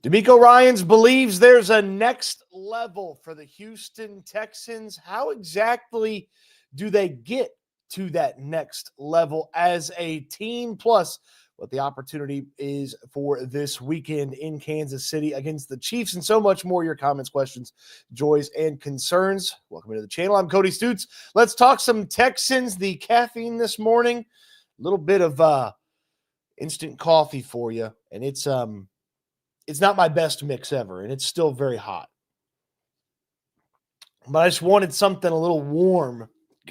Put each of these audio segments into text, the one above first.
DeMeco Ryans believes there's a next level for the Houston Texans. How exactly do they get to that next level as a team? Plus, what the opportunity is for this weekend in Kansas City against the Chiefs, and so much more. Your comments, questions, joys, and concerns. Welcome to the channel. I'm Cody Stoots. Let's talk some Texans. The caffeine this morning, a little bit of instant coffee for you, and it's not my best mix ever, and it's still very hot. But I just wanted something a little warm,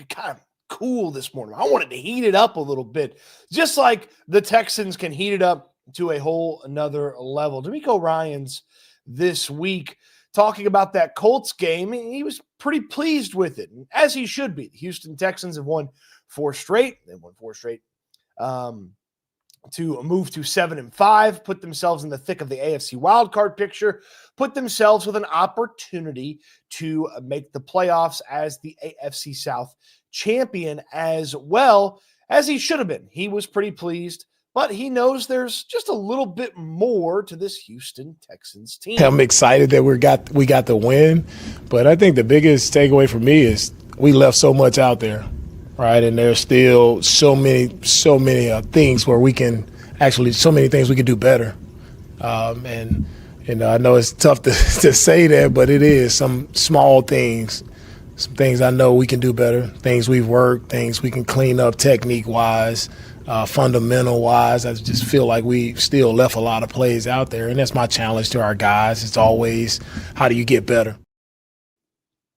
kind of cool this morning. I wanted to heat it up a little bit, just like the Texans can heat it up to a whole another level. DeMeco Ryans this week talking about that Colts game, he was pretty pleased with it, as he should be. The Houston Texans have won 4 straight. They won 4 straight. To move to 7-5, put themselves in the thick of the AFC wildcard picture, put themselves with an opportunity to make the playoffs as the AFC South champion as well, as he should have been. He was pretty pleased, but he knows there's just a little bit more to this Houston Texans team. I'm excited that we got the win, but I think the biggest takeaway for me is we left so much out there. Right, and there's still so many things where we can so many things we can do better. And I know it's tough to say that, but it is some small things, some things I know we can do better, things we've worked, things we can clean up technique-wise, fundamental-wise. I just feel like we still left a lot of plays out there, and that's my challenge to our guys. It's always, how do you get better?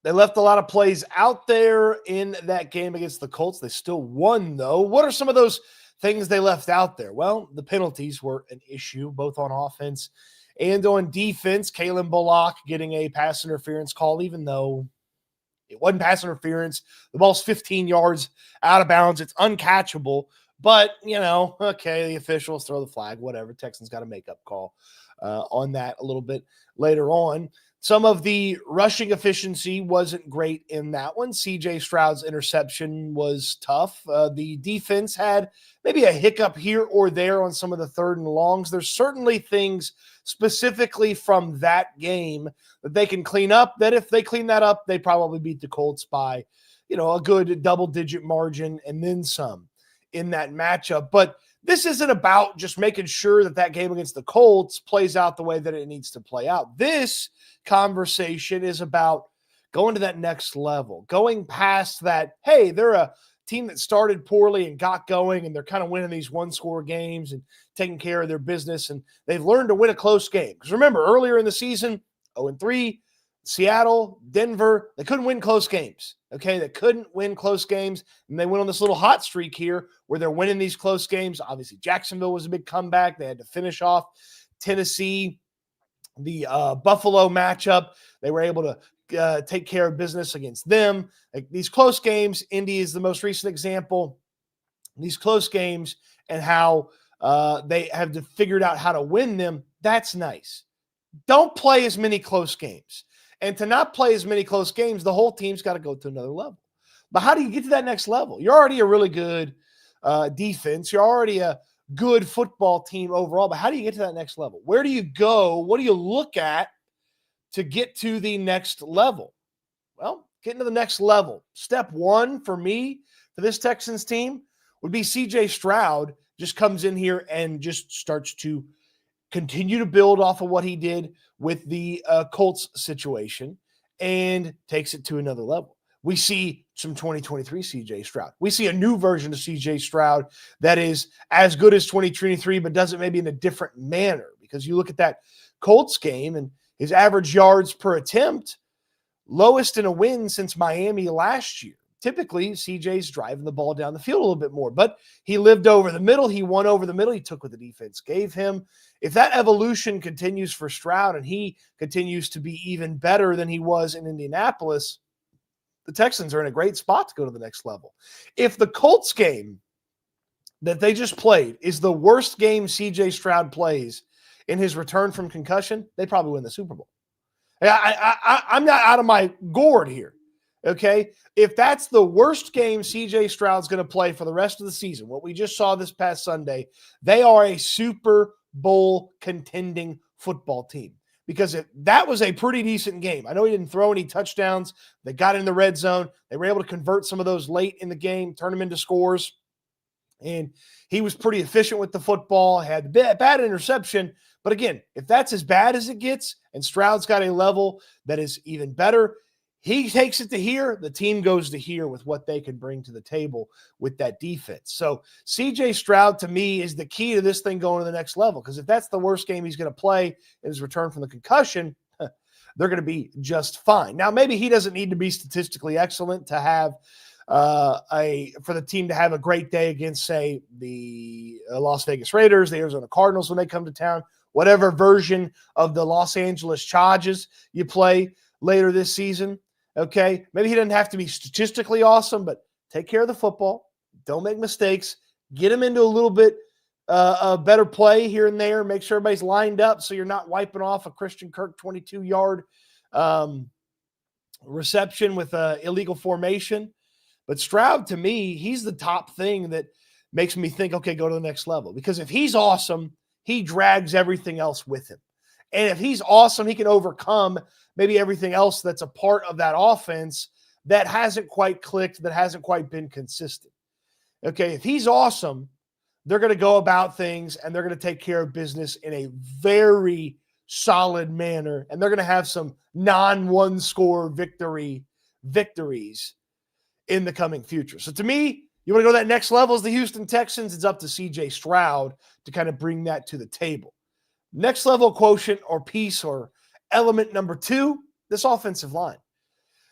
They left a lot of plays out there in that game against the Colts. They still won, though. What are some of those things they left out there? Well, the penalties were an issue, both on offense and on defense. Caley getting a pass interference call, even though it wasn't pass interference. The ball's 15 yards out of bounds. It's uncatchable. But, okay, the officials throw the flag, whatever. Texans got a makeup call on that a little bit later on. Some of the rushing efficiency wasn't great in that one. CJ Stroud's interception was tough. The defense had maybe a hiccup here or there on some of the 3rd and longs. There's certainly things specifically from that game that they can clean up, that if they clean that up, they probably beat the Colts by, a good double-digit margin and then some in that matchup. But this isn't about just making sure that game against the Colts plays out the way that it needs to play out. This conversation is about going to that next level, going past that, hey, they're a team that started poorly and got going, and they're kind of winning these one-score games and taking care of their business, and they've learned to win a close game. Because remember, earlier in the season, 0-3, Seattle, Denver, they couldn't win close games. Okay, they couldn't win close games, and they went on this little hot streak here where they're winning these close games. Obviously, Jacksonville was a big comeback. They had to finish off Tennessee. The Buffalo matchup, they were able to take care of business against them. Like these close games, Indy is the most recent example. These close games and how they have figured out how to win them, that's nice. Don't play as many close games. And to not play as many close games, the whole team's got to go to another level. But how do you get to that next level? You're already a really good defense. You're already a good football team overall. But how do you get to that next level? Where do you go? What do you look at to get to the next level? Well, getting to the next level. Step 1 for me, for this Texans team, would be CJ Stroud just comes in here and just starts to continue to build off of what he did with the Colts situation and takes it to another level. We see some 2023 CJ Stroud. We see a new version of CJ Stroud that is as good as 2023, but does it maybe in a different manner. Because you look at that Colts game and his average yards per attempt, lowest in a win since Miami last year. Typically, CJ's driving the ball down the field a little bit more, but he lived over the middle. He won over the middle. He took what the defense gave him. If that evolution continues for Stroud and he continues to be even better than he was in Indianapolis, the Texans are in a great spot to go to the next level. If the Colts game that they just played is the worst game CJ Stroud plays in his return from concussion, they probably win the Super Bowl. I'm not out of my gourd here. Okay, if that's the worst game CJ Stroud's going to play for the rest of the season, what we just saw this past Sunday, they are a Super Bowl contending football team. Because that was a pretty decent game. I know he didn't throw any touchdowns. They got in the red zone. They were able to convert some of those late in the game, turn them into scores. And he was pretty efficient with the football, had bad interception. But again, if that's as bad as it gets and Stroud's got a level that is even better, he takes it to here, the team goes to here with what they can bring to the table with that defense. So CJ Stroud, to me, is the key to this thing going to the next level, because if that's the worst game he's going to play in his return from the concussion, they're going to be just fine. Now, maybe he doesn't need to be statistically excellent to have for the team to have a great day against, say, the Las Vegas Raiders, the Arizona Cardinals when they come to town, whatever version of the Los Angeles Chargers you play later this season. Okay, maybe he doesn't have to be statistically awesome, but take care of the football. Don't make mistakes. Get him into a little bit a better play here and there. Make sure everybody's lined up so you're not wiping off a Christian Kirk 22-yard reception with illegal formation. But Stroud, to me, he's the top thing that makes me think, okay, go to the next level. Because if he's awesome, he drags everything else with him. And if he's awesome, he can overcome maybe everything else that's a part of that offense that hasn't quite clicked, that hasn't quite been consistent. Okay, if he's awesome, they're going to go about things and they're going to take care of business in a very solid manner. And they're going to have some non-one score victories in the coming future. So to me, you want to go to that next level as the Houston Texans, it's up to CJ Stroud to kind of bring that to the table. Next level quotient or piece or element number 2, this offensive line.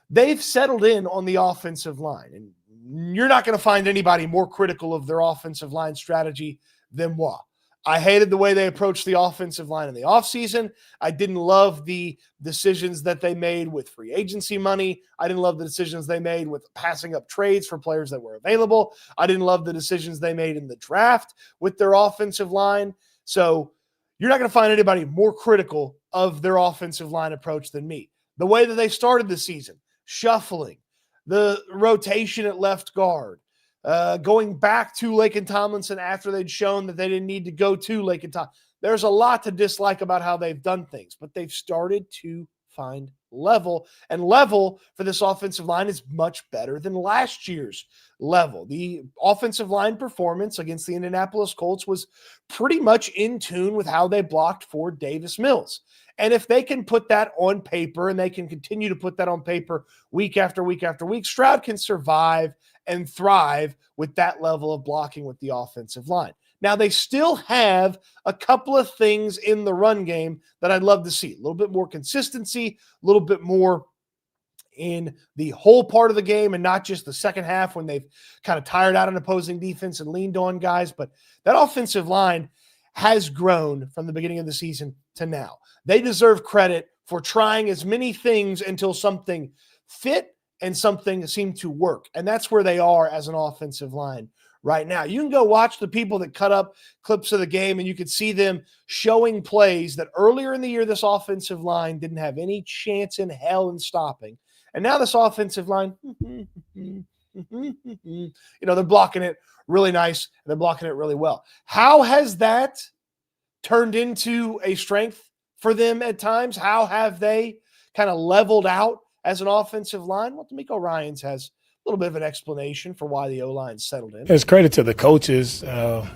They've settled in on the offensive line, and you're not going to find anybody more critical of their offensive line strategy than Wa. I hated the way they approached the offensive line in the offseason. I didn't love the decisions that they made with free agency money. I didn't love the decisions they made with passing up trades for players that were available. I didn't love the decisions they made in the draft with their offensive line. So you're not going to find anybody more critical of their offensive line approach than me. The way that they started the season, shuffling, the rotation at left guard, going back to Laken Tomlinson after they'd shown that they didn't need to go to Laken Tomlinson. There's a lot to dislike about how they've done things, but they've started to find level, and level for this offensive line is much better than last year's level. The offensive line performance against the Indianapolis Colts was pretty much in tune with how they blocked for Davis Mills. And if they can put that on paper, and they can continue to put that on paper week after week after week, Stroud can survive and thrive with that level of blocking with the offensive line. Now, they still have a couple of things in the run game that I'd love to see. A little bit more consistency, a little bit more in the whole part of the game and not just the second half when they've kind of tired out an opposing defense and leaned on guys. But that offensive line has grown from the beginning of the season to now. They deserve credit for trying as many things until something fit and something seemed to work. And that's where they are as an offensive line right now. You can go watch the people that cut up clips of the game, and you could see them showing plays that earlier in the year this offensive line didn't have any chance in hell in stopping. And now this offensive line, they're blocking it really nice, and they're blocking it really well. How has that turned into a strength for them at times? How have they kind of leveled out as an offensive line? Well, DeMeco Ryans has a little bit of an explanation for why the O-line settled in. It's credit to the coaches,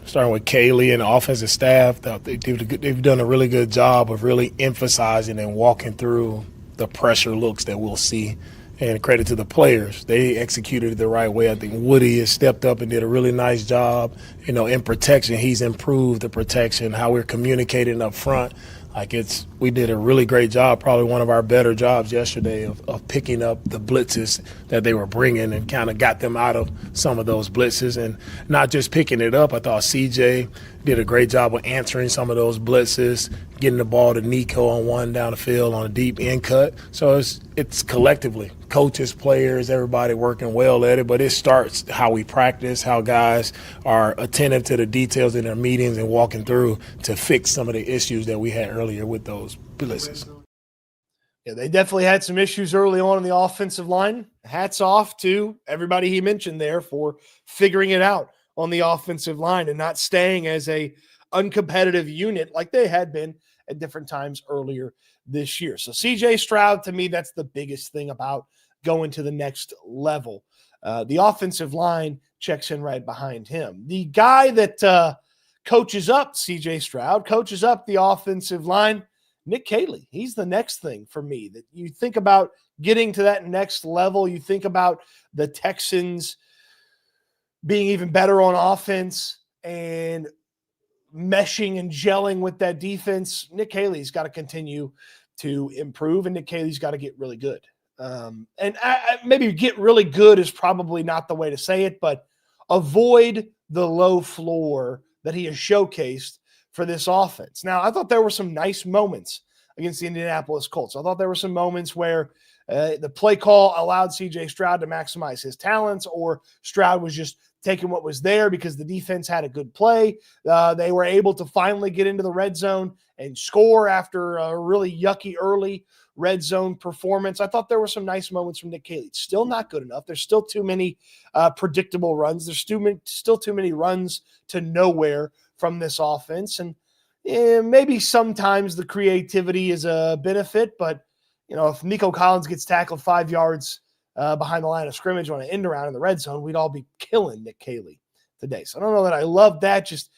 starting with Caley and the offensive staff. They've done a really good job of really emphasizing and walking through the pressure looks that we'll see. And credit to the players. They executed it the right way. I think Woody has stepped up and did a really nice job. In protection, he's improved the protection, how we're communicating up front. We did a really great job, probably one of our better jobs yesterday of picking up the blitzes that they were bringing and kind of got them out of some of those blitzes. And not just picking it up, I thought CJ did a great job of answering some of those blitzes, getting the ball to DeMeco on one down the field on a deep end cut. So it's collectively, coaches, players, everybody working well at it. But it starts how we practice, how guys are attentive to the details in their meetings and walking through to fix some of the issues that we had earlier with those blitzes. Yeah, they definitely had some issues early on in the offensive line. Hats off to everybody he mentioned there for figuring it out on the offensive line and not staying as a uncompetitive unit like they had been at different times earlier this year. So CJ Stroud, to me, that's the biggest thing about going to the next level. The offensive line checks in right behind him. The guy that coaches up CJ Stroud, coaches up the offensive line, Nick Caley. He's the next thing for me that you think about getting to that next level. You think about the Texans being even better on offense and meshing and gelling with that defense. Nick Caley's got to continue to improve, and Nick Caley's got to get really good. And maybe get really good is probably not the way to say it, but avoid the low floor that he has showcased for this offense. Now, I thought there were some nice moments against the Indianapolis Colts. I thought there were some moments where the play call allowed CJ Stroud to maximize his talents, or Stroud was just taking what was there because the defense had a good play. They were able to finally get into the red zone and score after a really yucky early red zone performance. I thought there were some nice moments from Nick Caley. It's still not good enough. There's still too many predictable runs. There's still too many runs to nowhere from this offense. And maybe sometimes the creativity is a benefit, but if Nico Collins gets tackled 5 yards behind the line of scrimmage on an end around in the red zone, we'd all be killing Nick Caley today. So I don't know that I love that. Just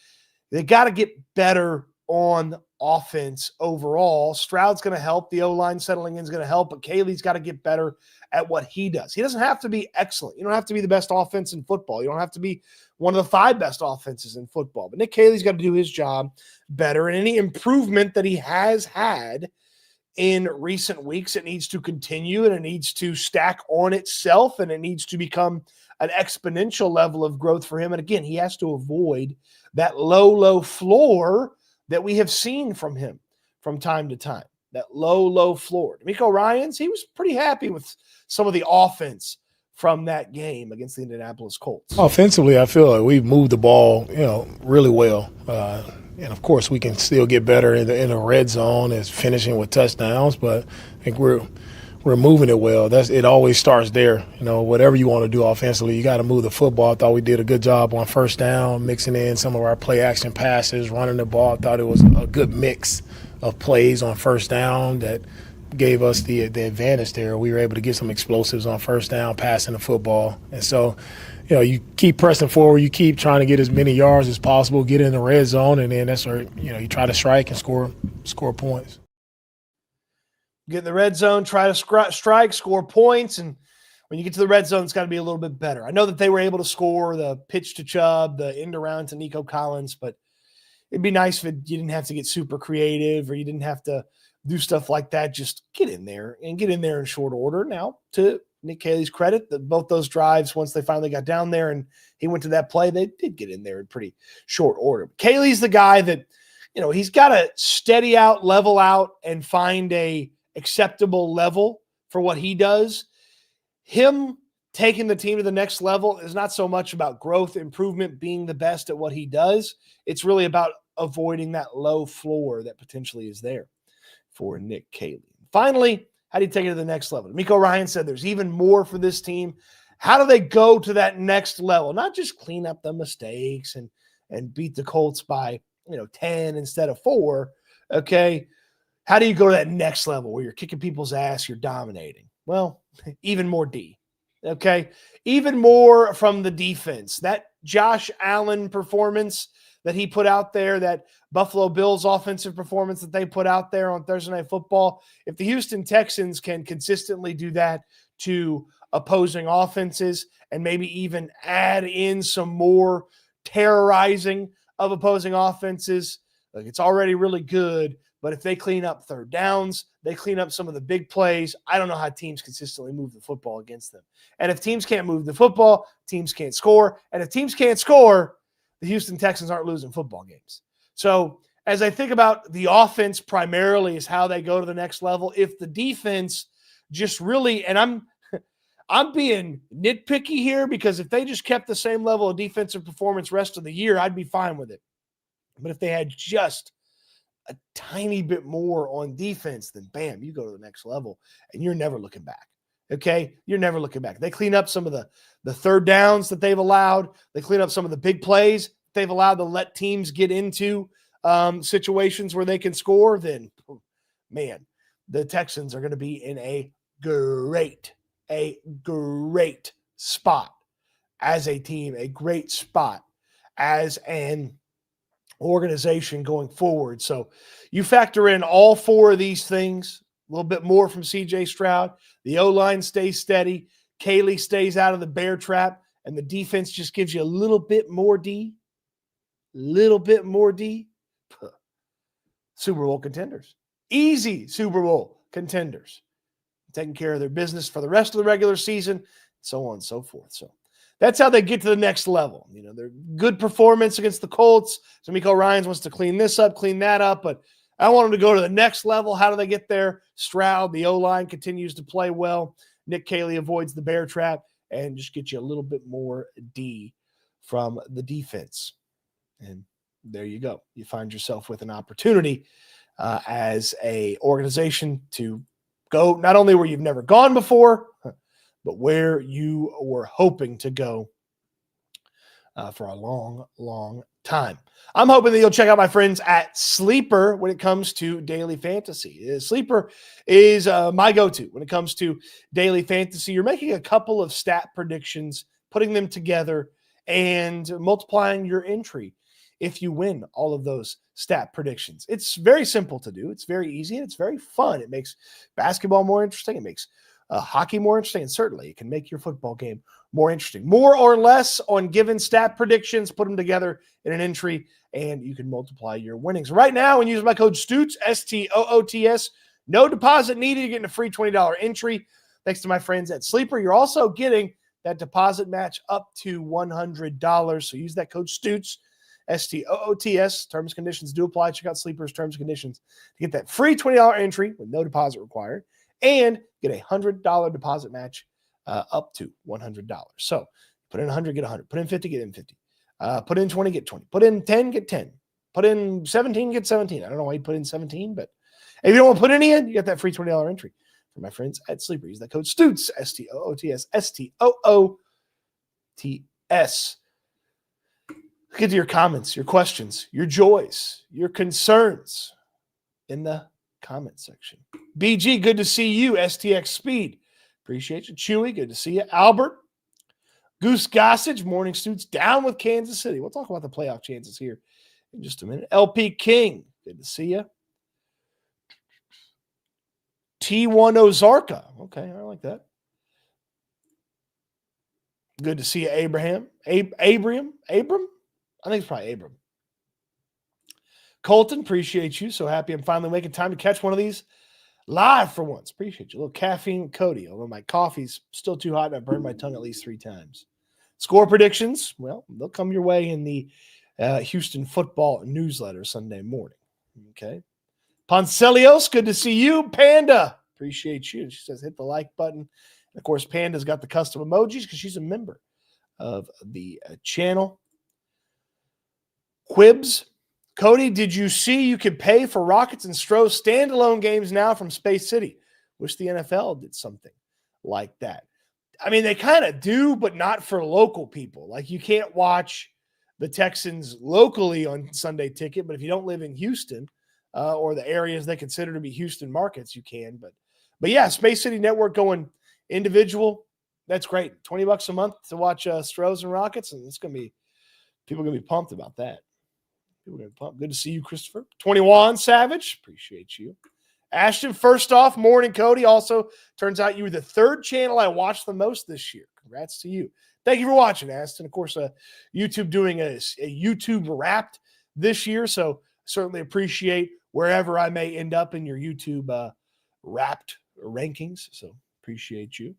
they got to get better on offense overall. Stroud's going to help. The O-line settling in is going to help, but Caley's got to get better at what he does. He doesn't have to be excellent. You don't have to be the best offense in football. You don't have to be one of the 5 best offenses in football. But Nick Caley's got to do his job better, and any improvement that he has had in recent weeks, it needs to continue, and it needs to stack on itself, and it needs to become an exponential level of growth for him. And again, he has to avoid that low floor that we have seen from him from time to time, that low floor. DeMeco Ryans, he was pretty happy with some of the offense from that game against the Indianapolis Colts. Offensively, I feel like we've moved the ball, really well. And of course, we can still get better in the red zone as finishing with touchdowns, but I think we're moving it well. It always starts there. Whatever you want to do offensively, you got to move the football. I thought we did a good job on first down, mixing in some of our play action passes, running the ball. I thought it was a good mix of plays on first down that gave us the advantage there. We were able to get some explosives on first down, passing the football. And so, you keep pressing forward, you keep trying to get as many yards as possible, get in the red zone, and then that's where, you try to strike and score points. Get in the red zone, try to strike, score points, and when you get to the red zone, it's got to be a little bit better. I know that they were able to score the pitch to Chubb, the end around to Nico Collins, but it'd be nice if you didn't have to get super creative or you didn't have to do stuff like that. Just get in there in short order. Now, to Nick Caley's credit, both those drives, once they finally got down there and he went to that play, they did get in there in pretty short order. Caley's the guy that, he's got to steady out, level out, and find a acceptable level for what he does. Him taking the team to the next level is not so much about growth, improvement, being the best at what he does. It's really about avoiding that low floor that potentially is there for Nick Caley. Finally, how do you take it to the next level? DeMeco Ryans said there's even more for this team. How do they go to that next level? Not just clean up the mistakes and beat the Colts by 10 instead of 4. Okay. How do you go to that next level where you're kicking people's ass, you're dominating? Well, even more D. Okay. Even more from the defense. That Josh Allen performance that he put out there, that Buffalo Bills offensive performance that they put out there on Thursday Night Football, if the Houston Texans can consistently do that to opposing offenses and maybe even add in some more terrorizing of opposing offenses, it's already really good. But if they clean up third downs, they clean up some of the big plays, I don't know how teams consistently move the football against them. And if teams can't move the football, teams can't score. And if teams can't score, the Houston Texans aren't losing football games. So as I think about the offense primarily is how they go to the next level, if the defense just really, and I'm being nitpicky here because if they just kept the same level of defensive performance rest of the year, I'd be fine with it. But if they had just a tiny bit more on defense, then bam, you go to the next level and you're never looking back. Okay. You're never looking back. They clean up some of the third downs that they've allowed. They clean up some of the big plays they've allowed to let teams get into situations where they can score, then, man, the Texans are going to be in a great spot as a team, a great spot as an organization going forward. So you factor in all four of these things, a little bit more from CJ Stroud. The O-line stays steady. Caley stays out of the bear trap, and the defense just gives you a little bit more D. Super Bowl contenders. Easy Super Bowl contenders. Taking care of their business for the rest of the regular season, so on and so forth. So that's how they get to the next level. You know, their good performance against the Colts. DeMeco Ryans wants to clean this up, clean that up, but I want them to go to the next level. How do they get there? Stroud, the O-line, continues to play well. Nick Caley avoids the bear trap and just get you a little bit more D from the defense. And there you go. You find yourself with an opportunity as a organization to go not only where you've never gone before, but where you were hoping to go for a long, long time. I'm hoping that you'll check out my friends at Sleeper when it comes to daily fantasy. Sleeper is my go-to when it comes to daily fantasy. You're making a couple of stat predictions, putting them together, and multiplying your entry if you win all of those stat predictions. It's very simple to do. It's very easy, and it's very fun. It makes basketball more interesting. It makes hockey more interesting, and certainly it can make your football game more interesting. More or less on given stat predictions, put them together in an entry, and you can multiply your winnings. Right now, when you use my code STOOTS, STOOTS, no deposit needed. You're getting a free $20 entry. Thanks to my friends at Sleeper. You're also getting that deposit match up to $100. So use that code STOOTS, STOOTS. Terms and conditions do apply. Check out Sleeper's terms and conditions to get that free $20 entry with no deposit required and get a $100 deposit match up to $100. So put in 100, get 100. Put in 50, get in 50. Put in 20, get 20. Put in 10, get 10. Put in 17, get 17. I don't know why you put in 17, but if you don't want to put any in, you get that free $20 entry from my friends at Sleeper. Use that code STOOTS, STOOTS, STOOTS. Get to your comments, your questions, your joys, your concerns in the comment section. BG, good to see you. STX Speed, appreciate you. Chewy, good to see you. Albert, Goose Gossage, Morning Stoots, down with Kansas City. We'll talk about the playoff chances here in just a minute. LP King, good to see you. T1 Ozarka, okay, I like that. Good to see you, Abraham. Abram? I think it's probably Abram. Colton, appreciate you. So happy I'm finally making time to catch one of these live for once. Appreciate you. A little caffeine, Cody, although my coffee's still too hot and I burned my tongue at least 3 times. Score predictions, well, they'll come your way in the Houston football newsletter Sunday morning. Okay. Poncelios, good to see you. Panda, appreciate you. She says hit the like button. And of course, Panda's got the custom emojis because she's a member of the channel. Quibs, Cody, did you see you could pay for Rockets and Stro standalone games now from Space City? Wish the NFL did something like that. I mean, they kind of do, but not for local people. Like you can't watch the Texans locally on Sunday Ticket, but if you don't live in Houston or the areas they consider to be Houston markets, you can. But yeah, Space City Network going individual, that's great. $20 a month to watch Stros and Rockets, and it's people are gonna be pumped about that. Good to see you, Christopher. 21 Savage, appreciate you. Ashton, first off, morning, Cody. Also, turns out you were the 3rd channel I watched the most this year. Congrats to you. Thank you for watching, Ashton. Of course, YouTube doing a YouTube Wrapped this year, so certainly appreciate wherever I may end up in your YouTube Wrapped rankings. So appreciate you.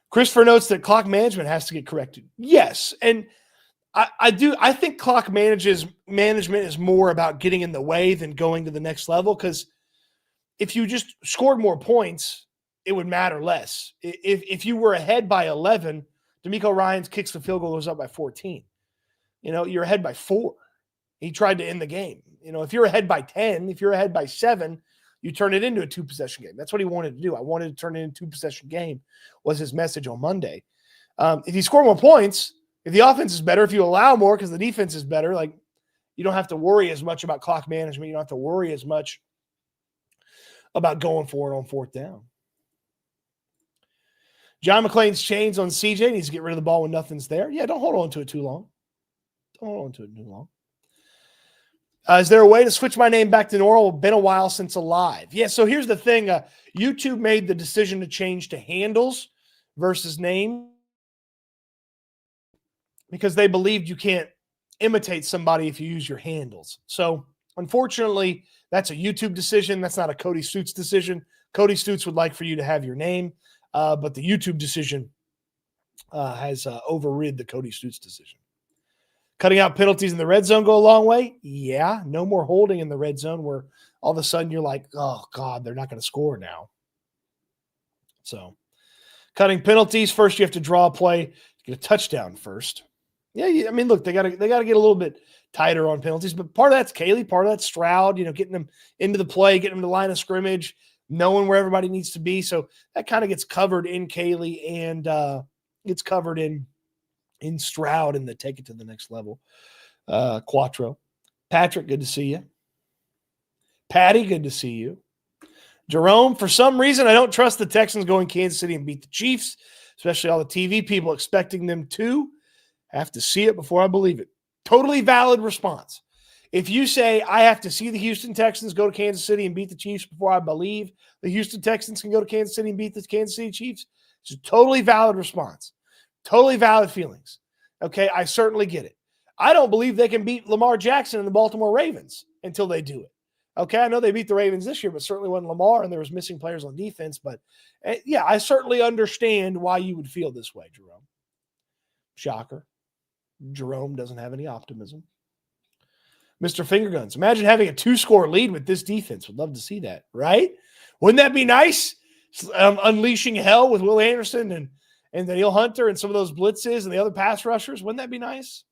Christopher notes that clock management has to get corrected. Yes, and I do. I think clock management is more about getting in the way than going to the next level, because if you just scored more points, it would matter less. If you were ahead by 11, DeMeco Ryans kicks the field goal, goes up by 14. You know, you're ahead by 4. He tried to end the game. You know, if you're ahead by 10, if you're ahead by 7, you turn it into a 2-possession game. That's what he wanted to do. I wanted to turn it into a 2-possession game was his message on Monday. If you score more points, if the offense is better, if you allow more because the defense is better, like You don't have to worry as much about clock management. You don't have to worry as much about going for it on fourth down. John McClain's chains on CJ needs to get rid of the ball when nothing's there. Yeah, don't hold on to it too long. Don't hold on to it too long. Is there a way to switch my name back to normal? Been a while since Alive. Yeah, so here's the thing. YouTube made the decision to change to handles versus name because they believed you can't imitate somebody if you use your handles. So, unfortunately, that's a YouTube decision. That's not a Cody Stoots decision. Cody Stoots would like for you to have your name, but the YouTube decision has overrid the Cody Stoots decision. Cutting out penalties in the red zone go a long way? Yeah, no more holding in the red zone where all of a sudden you're like, oh, God, they're not going to score now. So, cutting penalties, first you have to draw a play, get a touchdown first. Yeah, I mean, look, they got to get a little bit tighter on penalties, but part of that's Caley, part of that's Stroud, getting them into the play, getting them to line of scrimmage, knowing where everybody needs to be. So that kind of gets covered in Caley and gets covered in Stroud and the take it to the next level. Quattro. Patrick, good to see you. Patty, good to see you. Jerome, for some reason, I don't trust the Texans going Kansas City and beat the Chiefs, especially all the TV people expecting them to. Have to see it before I believe it. Totally valid response. If you say I have to see the Houston Texans go to Kansas City and beat the Chiefs before I believe the Houston Texans can go to Kansas City and beat the Kansas City Chiefs, it's a totally valid response. Totally valid feelings. Okay, I certainly get it. I don't believe they can beat Lamar Jackson and the Baltimore Ravens until they do it. Okay, I know they beat the Ravens this year, but certainly wasn't Lamar, and there was missing players on defense. But, yeah, I certainly understand why you would feel this way, Jerome. Shocker. Jerome doesn't have any optimism. Mr. Fingerguns, imagine having a 2-score lead with this defense. Would love to see that, right? Wouldn't that be nice? Unleashing hell with Will Anderson and Daniel Hunter and some of those blitzes and the other pass rushers. Wouldn't that be nice?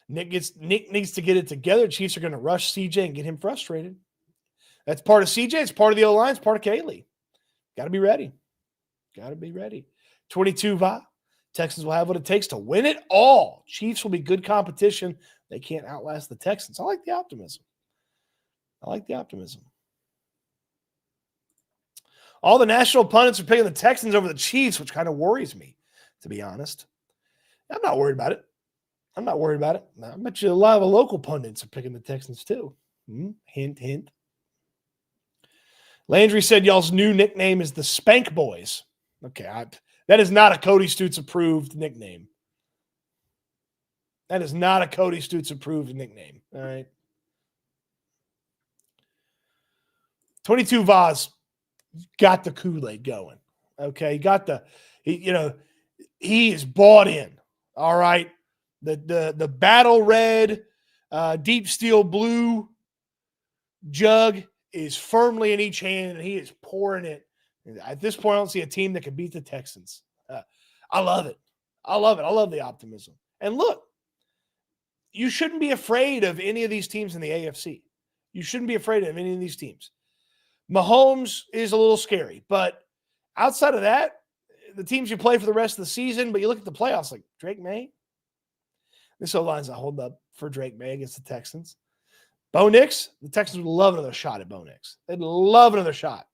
Nick needs to get it together. Chiefs are going to rush CJ and get him frustrated. That's part of CJ. It's part of the O-line. It's part of Caley. Got to be ready. Got to be ready. 22 Va. Texans will have what it takes to win it all. Chiefs will be good competition. They can't outlast the Texans. I like the optimism. All the national pundits are picking the Texans over the Chiefs, which kind of worries me, to be honest. I'm not worried about it. I bet you a lot of the local pundits are picking the Texans too. Hint, hint. Landry said y'all's new nickname is the Spank Boys. Okay, that is not a Cody Stoots approved nickname. All right. 22 Vaz got the Kool-Aid going. Okay, he is bought in. All right. The battle red, deep steel blue jug is firmly in each hand, and he is pouring it. At this point, I don't see a team that can beat the Texans. I love it. I love the optimism. And look, you shouldn't be afraid of any of these teams in the AFC. You shouldn't be afraid of any of these teams. Mahomes is a little scary, but outside of that, the teams you play for the rest of the season, but you look at the playoffs like Drake May. This O-line's not holding up for Drake May against the Texans. Bo Nix, the Texans would love another shot at Bo Nix. They'd love another shot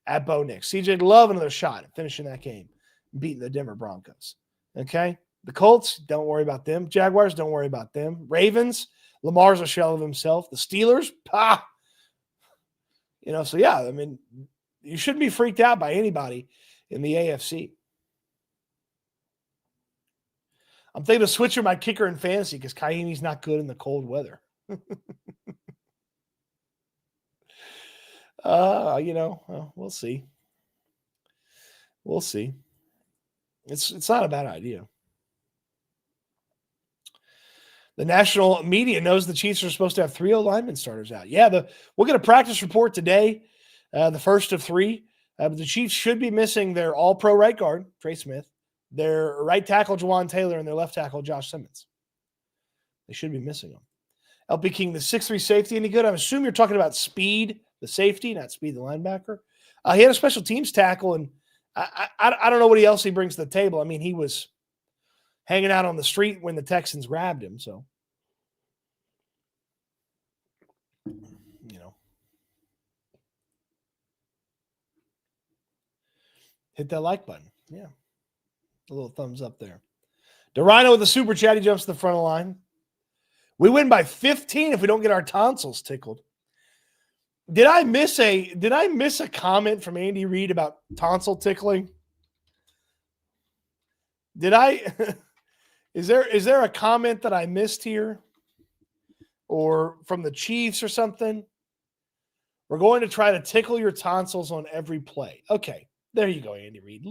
at Bo Nix. CJ'd love another shot at finishing that game, beating the Denver Broncos. Okay? The Colts, don't worry about them. Jaguars, don't worry about them. Ravens, Lamar's a shell of himself. The Steelers, so yeah, I mean, you shouldn't be freaked out by anybody in the AFC. I'm thinking of switching my kicker in fantasy because Kaini's not good in the cold weather. We'll see. We'll see. It's not a bad idea. The national media knows the Chiefs are supposed to have 3 lineman starters out. Yeah, we'll get a practice report today, the first of 3. But the Chiefs should be missing their all-pro right guard, Trey Smith, their right tackle, Jawan Taylor, and their left tackle, Josh Simmons. They should be missing them. LP King, the 6'3 safety, any good? I assume you're talking about Speed, the safety, not Speed, the linebacker. He had a special teams tackle, and I don't know what else he brings to the table. I mean, he was hanging out on the street when the Texans grabbed him. So, hit that like button. Yeah. A little thumbs up there. DeRhino with the super chat. He jumps to the front of the line. We win by 15 if we don't get our tonsils tickled. Did I miss a comment from Andy Reid about tonsil tickling? Is there a comment that I missed here? Or from the Chiefs or something? We're going to try to tickle your tonsils on every play. Okay. There you go, Andy Reid.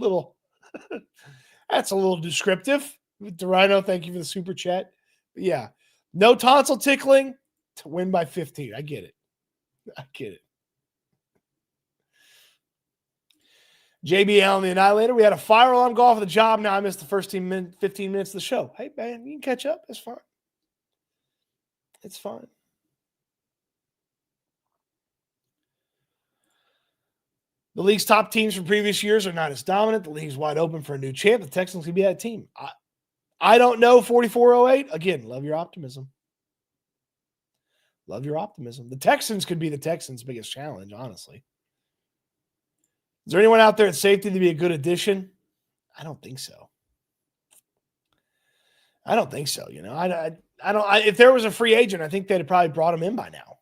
That's a little descriptive. DeRhino, thank you for the super chat. But yeah. No tonsil tickling to win by 15. I get it. JB Allen, the Annihilator. We had a fire alarm go off of the job. Now I missed the first 15 minutes of the show. Hey, man, you can catch up. It's fine. It's fine. The league's top teams from previous years are not as dominant. The league's wide open for a new champ. The Texans could be that team. I don't know 4408. Again, love your optimism. Love your optimism. The Texans could be the Texans' biggest challenge, honestly. Is there anyone out there at safety to be a good addition? I don't think so. I don't. If there was a free agent, I think they'd have probably brought him in by now.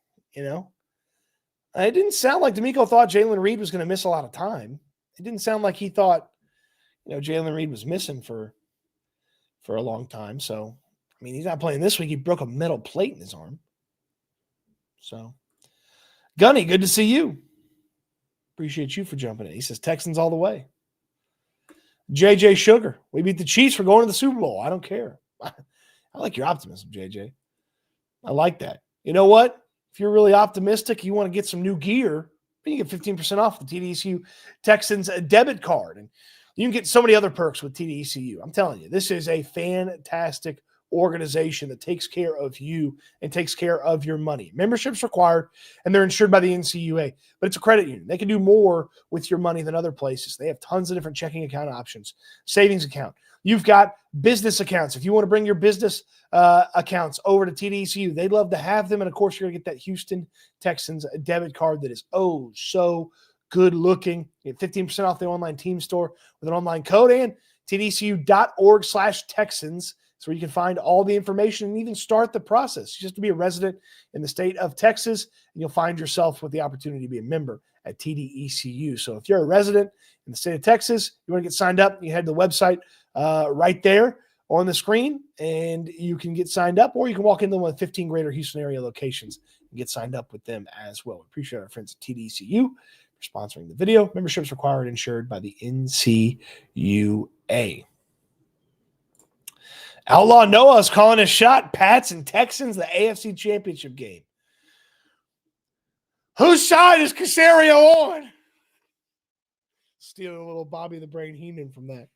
It didn't sound like DeMeco thought Jalen Reed was going to miss a lot of time. It didn't sound like he thought, Jalen Reed was missing for a long time. So, he's not playing this week. He broke a metal plate in his arm. So, Gunny, good to see you. Appreciate you for jumping in. He says Texans all the way. JJ Sugar, we beat the Chiefs. We're going to the Super Bowl. I don't care. I like your optimism, JJ. I like that. You know what? If you're really optimistic, you want to get some new gear, you get 15% off the TDECU Texans debit card. And you can get so many other perks with TDECU. I'm telling you, this is a fantastic organization that takes care of you and takes care of your money. Membership's required, and they're insured by the NCUA, but it's a credit union. They can do more with your money than other places. They have tons of different checking account options, savings account. You've got business accounts. If you want to bring your business accounts over to TDECU, they'd love to have them. And, of course, you're going to get that Houston Texans debit card that is so good looking. You get 15% off the online team store with an online code, and tdcu.org/Texans. So you can find all the information and even start the process. You just have to be a resident in the state of Texas, and you'll find yourself with the opportunity to be a member at TDECU. So if you're a resident in the state of Texas, you want to get signed up, you head to the website right there on the screen, and you can get signed up, or you can walk into one of 15 greater Houston area locations and get signed up with them as well. We appreciate our friends at TDECU for sponsoring the video. Memberships required and insured by the NCUA. Outlaw Noah is calling a shot. Pats and Texans, the AFC Championship game. Whose side is Casario on? Stealing a little Bobby the Brain Heenan from that.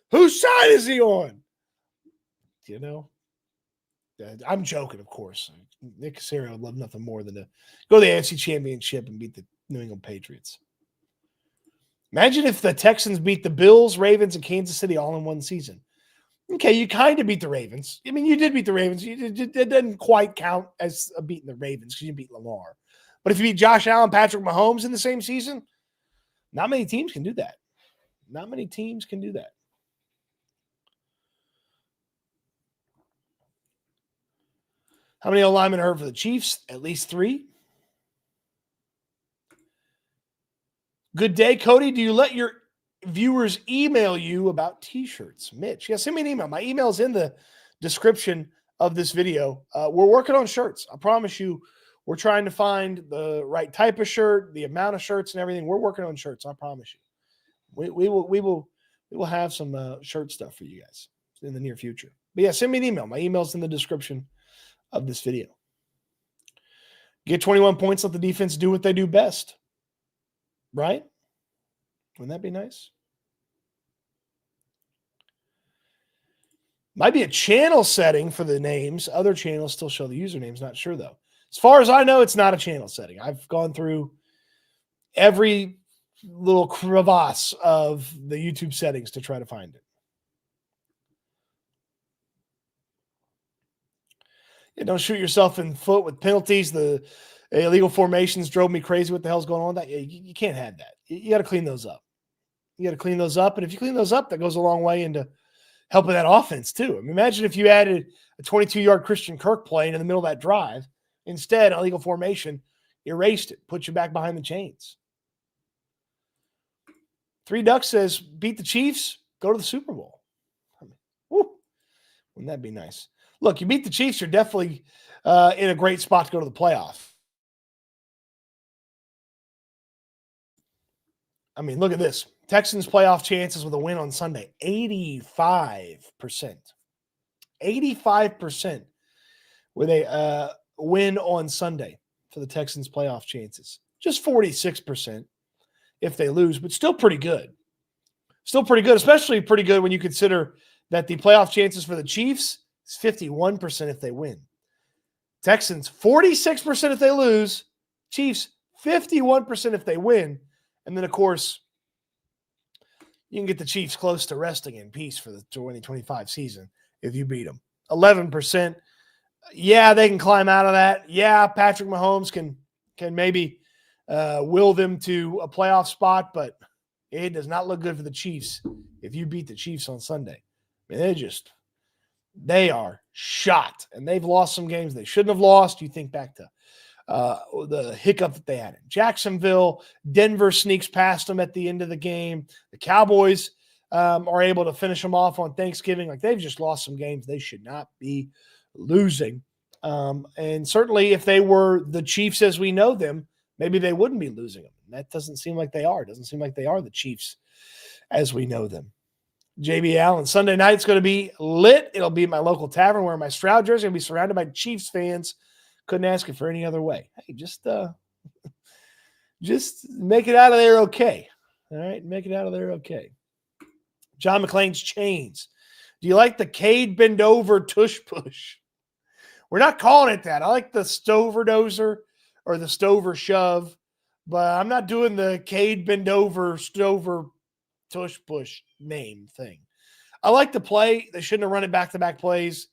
Whose side is he on? I'm joking, of course. Nick Casario would love nothing more than to go to the AFC Championship and beat the New England Patriots. Imagine if the Texans beat the Bills, Ravens, and Kansas City all in one season. Okay, you kind of beat the Ravens. You did beat the Ravens. It didn't quite count as beating the Ravens because you beat Lamar. But if you beat Josh Allen, Patrick Mahomes in the same season, not many teams can do that. Not many teams can do that. How many O-linemen are hurt for the Chiefs? At least 3. Good day, Cody. Do you let your viewers email you about T-shirts? Mitch, yeah, send me an email. My email is in the description of this video. We're working on shirts. I promise you, we're trying to find the right type of shirt, the amount of shirts, and everything. We're working on shirts. I promise you. We will have some shirt stuff for you guys in the near future. But yeah, send me an email. My email's in the description of this video. Get 21 points. Let the defense do what they do best. Right? Wouldn't that be nice? Might be a channel setting for the names. Other channels still show the usernames. Not sure, though. As far as I know, it's not a channel setting. I've gone through every little crevasse of the YouTube settings to try to find it. Don't shoot yourself in the foot with penalties. The illegal formations drove me crazy. What the hell's going on with that? You can't have that. You got to clean those up. You got to clean those up. And if you clean those up, that goes a long way into helping that offense too. I mean, imagine if you added a 22-yard Christian Kirk play in the middle of that drive. Instead, illegal formation, erased it, put you back behind the chains. 3 Ducks says, beat the Chiefs, go to the Super Bowl. I mean, woo, wouldn't that be nice? Look, you beat the Chiefs, you're definitely in a great spot to go to the playoff. I mean, look at this. Texans playoff chances with a win on Sunday, 85%. 85% with a win on Sunday for the Texans playoff chances. Just 46% if they lose, but still pretty good. Still pretty good, especially pretty good when you consider that the playoff chances for the Chiefs is 51% if they win. Texans, 46% if they lose. Chiefs, 51% if they win. And then, of course, you can get the Chiefs close to resting in peace for the 2025 season if you beat them. 11%. Yeah, they can climb out of that. Yeah, Patrick Mahomes can maybe will them to a playoff spot, but it does not look good for the Chiefs if you beat the Chiefs on Sunday. I mean, they are shot, and they've lost some games they shouldn't have lost. You think back to the hiccup that they had in Jacksonville. Denver sneaks past them at the end of the game. The Cowboys are able to finish them off on Thanksgiving. Like, they've just lost some games they should not be losing. And certainly if they were the Chiefs as we know them, maybe they wouldn't be losing them. That doesn't seem like they are. It doesn't seem like they are the Chiefs as we know them. JB Allen, Sunday night's going to be lit. It'll be at my local tavern wearing my Stroud jersey. I'll be surrounded by Chiefs fans. Couldn't ask it for any other way. Hey, just make it out of there okay. All right, make it out of there okay. John McClain's chains. Do you like the Cade bend over tush push? We're not calling it that. I like the Stover dozer or the Stover shove, but I'm not doing the Cade bend over Stover tush push name thing. I like the play. They shouldn't have run it back-to-back plays.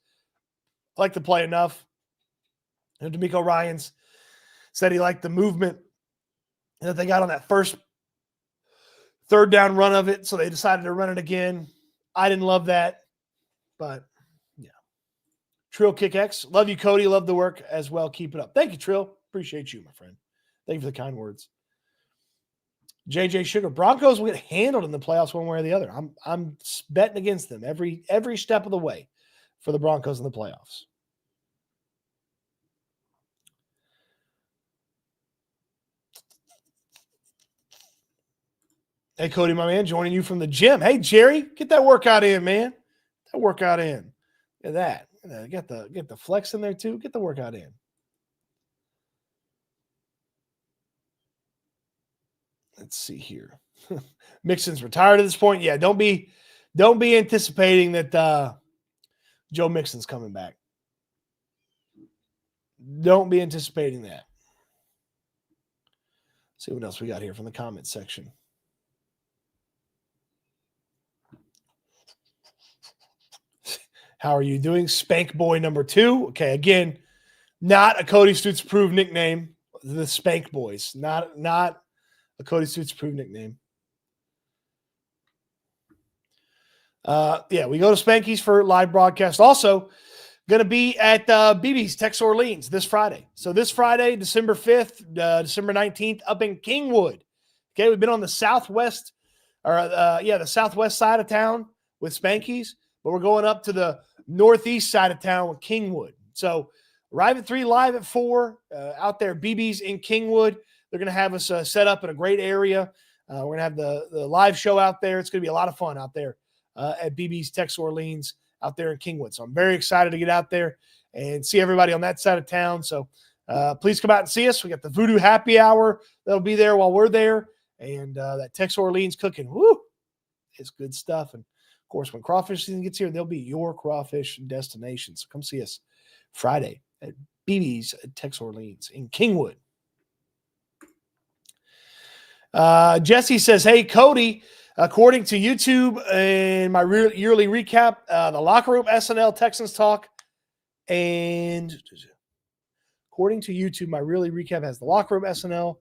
I like the play enough. And DeMeco Ryans said he liked the movement that they got on that first third down run of it, so they decided to run it again. I didn't love that, but yeah. Trill Kick X. Love you, Cody. Love the work as well. Keep it up. Thank you, Trill. Appreciate you, my friend. Thank you for the kind words. JJ Sugar. Broncos will get handled in the playoffs one way or the other. I'm betting against them every step of the way for the Broncos in the playoffs. Hey, Cody, my man, joining you from the gym. Hey, Jerry, get that workout in, man. Get that workout in. Look at that. Get the flex in there, too. Get the workout in. Let's see here. Mixon's retired at this point. Yeah, don't be anticipating that Joe Mixon's coming back. Don't be anticipating that. Let's see what else we got here from the comments section. How are you doing? Spank Boy number 2. Okay, again, not a Cody Stoots approved nickname. The Spank Boys. Not a Cody Stoots approved nickname. Yeah, we go to Spanky's for live broadcast. Also, going to be at BB's Texas Orleans this Friday. So this Friday, December 5th, December 19th, up in Kingwood. Okay, we've been on the southwest side of town with Spanky's, but we're going up to the northeast side of town with Kingwood. So arrive at 3, live at 4, out there, BB's in Kingwood. They're going to have us set up in a great area. We're going to have the live show out there. It's going to be a lot of fun out there at BB's Texas Orleans out there in Kingwood. So I'm very excited to get out there and see everybody on that side of town. So please come out and see us. We got the Voodoo Happy Hour that'll be there while we're there. And that Texas Orleans cooking, whoo, it's good stuff. And of course, when crawfish season gets here, they'll be your crawfish destination. So come see us Friday at BB's at Texas Orleans in Kingwood. Jesse says, hey, Cody, according to YouTube and my yearly recap, the Locker Room SNL Texans talk And according to YouTube, my Really Recap has the Locker Room SNL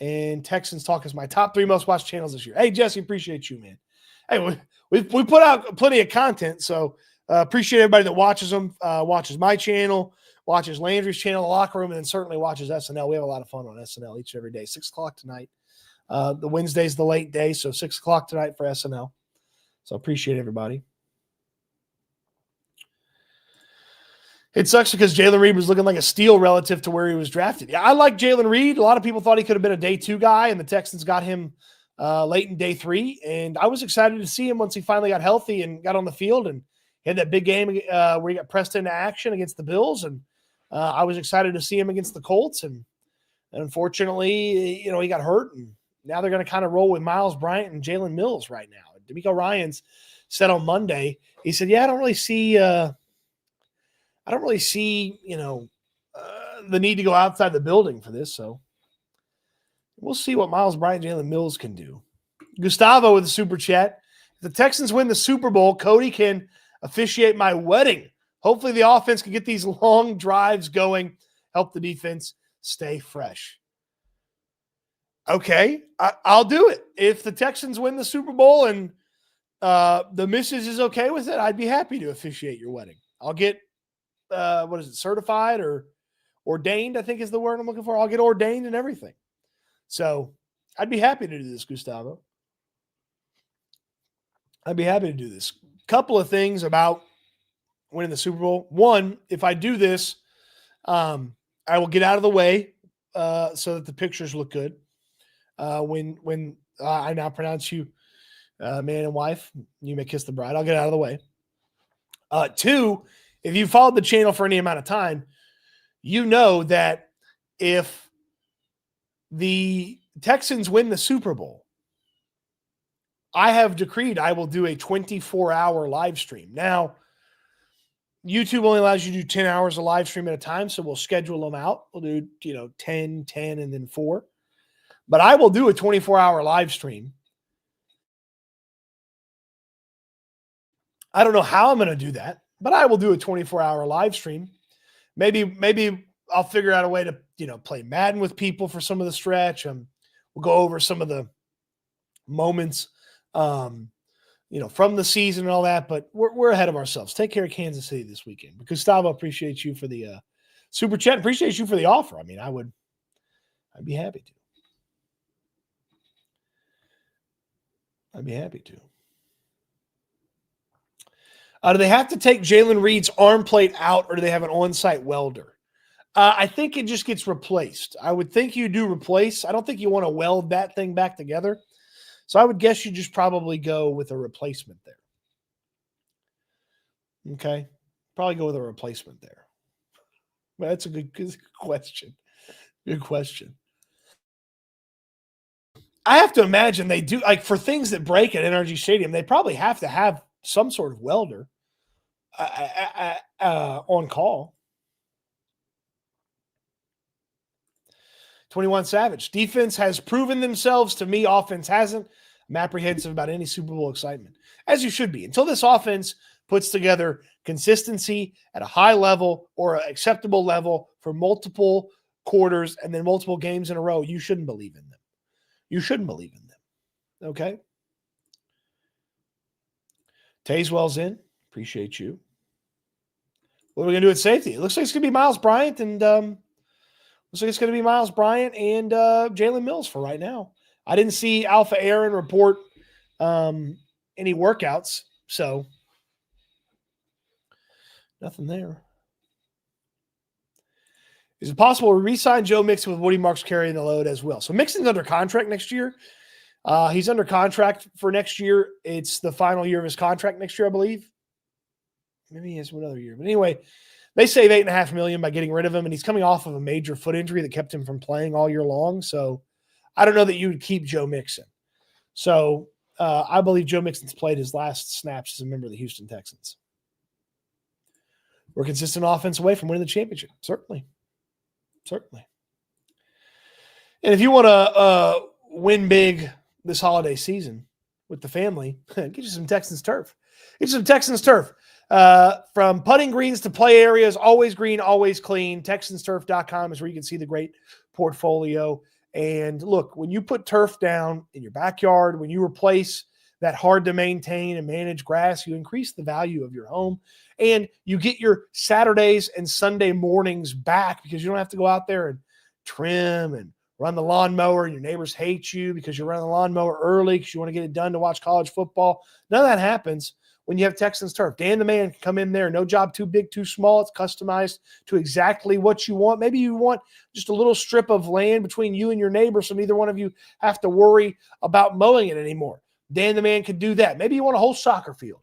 and Texans Talk is my top 3 most watched channels this year. Hey, Jesse, appreciate you, man. Hey, we put out plenty of content, so appreciate everybody that watches them, watches my channel, watches Landry's channel, the Locker Room, and then certainly watches SNL. We have a lot of fun on SNL each and every day. 6 o'clock tonight. The Wednesday's the late day, so 6 o'clock tonight for SNL. So appreciate everybody. It sucks because Jalen Reed was looking like a steal relative to where he was drafted. Yeah, I like Jalen Reed. A lot of people thought he could have been a day 2 guy, and the Texans got him late in day 3. And I was excited to see him once he finally got healthy and got on the field and had that big game where he got pressed into action against the Bills. And I was excited to see him against the Colts. And unfortunately, he got hurt. And now they're going to kind of roll with Miles Bryant and Jalen Mills right now. DeMeco Ryans said on Monday, he said, yeah, I don't really see the need to go outside the building for this. So we'll see what Miles Bryant and Jalen Mills can do. Gustavo with the super chat. If the Texans win the Super Bowl, Cody can officiate my wedding. Hopefully the offense can get these long drives going, help the defense stay fresh. Okay, I'll do it. If the Texans win the Super Bowl and the missus is okay with it, I'd be happy to officiate your wedding. I'll get certified or ordained, I think is the word I'm looking for. I'll get ordained and everything. So I'd be happy to do this, Gustavo. I'd be happy to do this. Couple of things about winning the Super Bowl. One, if I do this, I will get out of the way so that the pictures look good. When I now pronounce you man and wife, you may kiss the bride. I'll get out of the way. 2, if you followed the channel for any amount of time, you know that if the Texans win the Super Bowl, I have decreed I will do a 24-hour live stream. Now, YouTube only allows you to do 10 hours of live stream at a time, so we'll schedule them out. We'll do, 10, and then 4. But I will do a 24-hour live stream. I don't know how I'm going to do that, but I will do a 24-hour live stream. Maybe I'll figure out a way to, play Madden with people for some of the stretch. We'll go over some of the moments, from the season and all that, but we're ahead of ourselves. Take care of Kansas City this weekend. But Gustavo, appreciate you for the super chat. Appreciate you for the offer. I mean, I'd be happy to. Do they have to take Jalen Reed's arm plate out, or do they have an on-site welder? I think it just gets replaced. I would think you do replace. I don't think you want to weld that thing back together. So I would guess you just probably go with a replacement there. Okay? Probably go with a replacement there. But that's a good question. Good question. I have to imagine they do, like for things that break at NRG Stadium, they probably have to have some sort of welder on call. 21 Savage. Defense has proven themselves to me. Offense hasn't. I'm apprehensive about any Super Bowl excitement, as you should be. Until this offense puts together consistency at a high level or an acceptable level for multiple quarters and then multiple games in a row, you shouldn't believe in them. You shouldn't believe in them. Okay? Tazewell's in. Appreciate you. What are we going to do at safety? It looks like it's going to be Miles Bryant and Jalen Mills for right now. I didn't see Alpha Aaron report any workouts, so nothing there. Is it possible to re-sign Joe Mixon with Woody Marks carrying the load as well? So Mixon's under contract next year. He's under contract for next year. It's the final year of his contract next year, I believe. Maybe he has another year. But anyway, they save $8.5 million by getting rid of him, and he's coming off of a major foot injury that kept him from playing all year long. So I don't know that you would keep Joe Mixon. So I believe Joe Mixon's played his last snaps as a member of the Houston Texans. We're consistent offense away from winning the championship. Certainly. And if you want to win big this holiday season with the family, get you some Texans turf. Get you some Texans turf. From putting greens to play areas, always green, always clean. TexansTurf.com is where you can see the great portfolio. And look, when you put turf down in your backyard, when you replace that hard to maintain and manage grass, you increase the value of your home, and you get your Saturdays and Sunday mornings back because you don't have to go out there and trim and run the lawnmower, and your neighbors hate you because you're running the lawnmower early because you want to get it done to watch college football. None of that happens when you have Texans Turf. Dan the man can come in there. No job too big, too small. It's customized to exactly what you want. Maybe you want just a little strip of land between you and your neighbor so neither one of you have to worry about mowing it anymore. Dan the man can do that. Maybe you want a whole soccer field.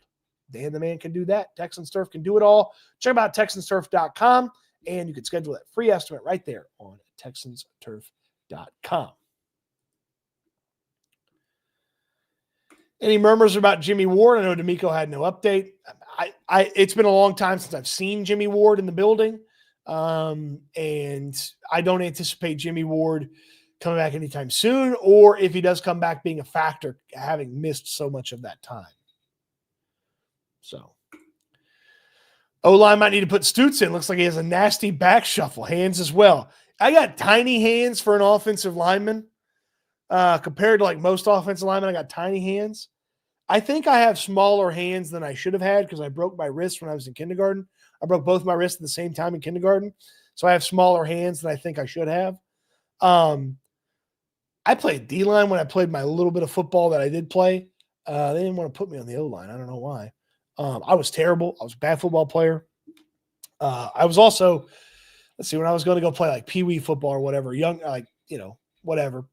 Dan the man can do that. Texans Turf can do it all. Check out TexansTurf.com, and you can schedule that free estimate right there on TexansTurf.com. Any murmurs about Jimmy Ward? I know DeMeco had no update. It's been a long time since I've seen Jimmy Ward in the building, and I don't anticipate Jimmy Ward coming back anytime soon, or if he does come back, being a factor, having missed so much of that time. So, O-line might need to put Stoots in. Looks like he has a nasty back shuffle. Hands as well. I got tiny hands for an offensive lineman. Compared to like most offensive linemen, I got tiny hands. I think I have smaller hands than I should have had because I broke my wrist when I was in kindergarten. I broke both my wrists at the same time in kindergarten. So I have smaller hands than I think I should have. I played D-line when I played my little bit of football that I did play. They didn't want to put me on the O-line. I don't know why. I was terrible. I was a bad football player. I was also, when I was going to go play like pee-wee football or whatever, whatever.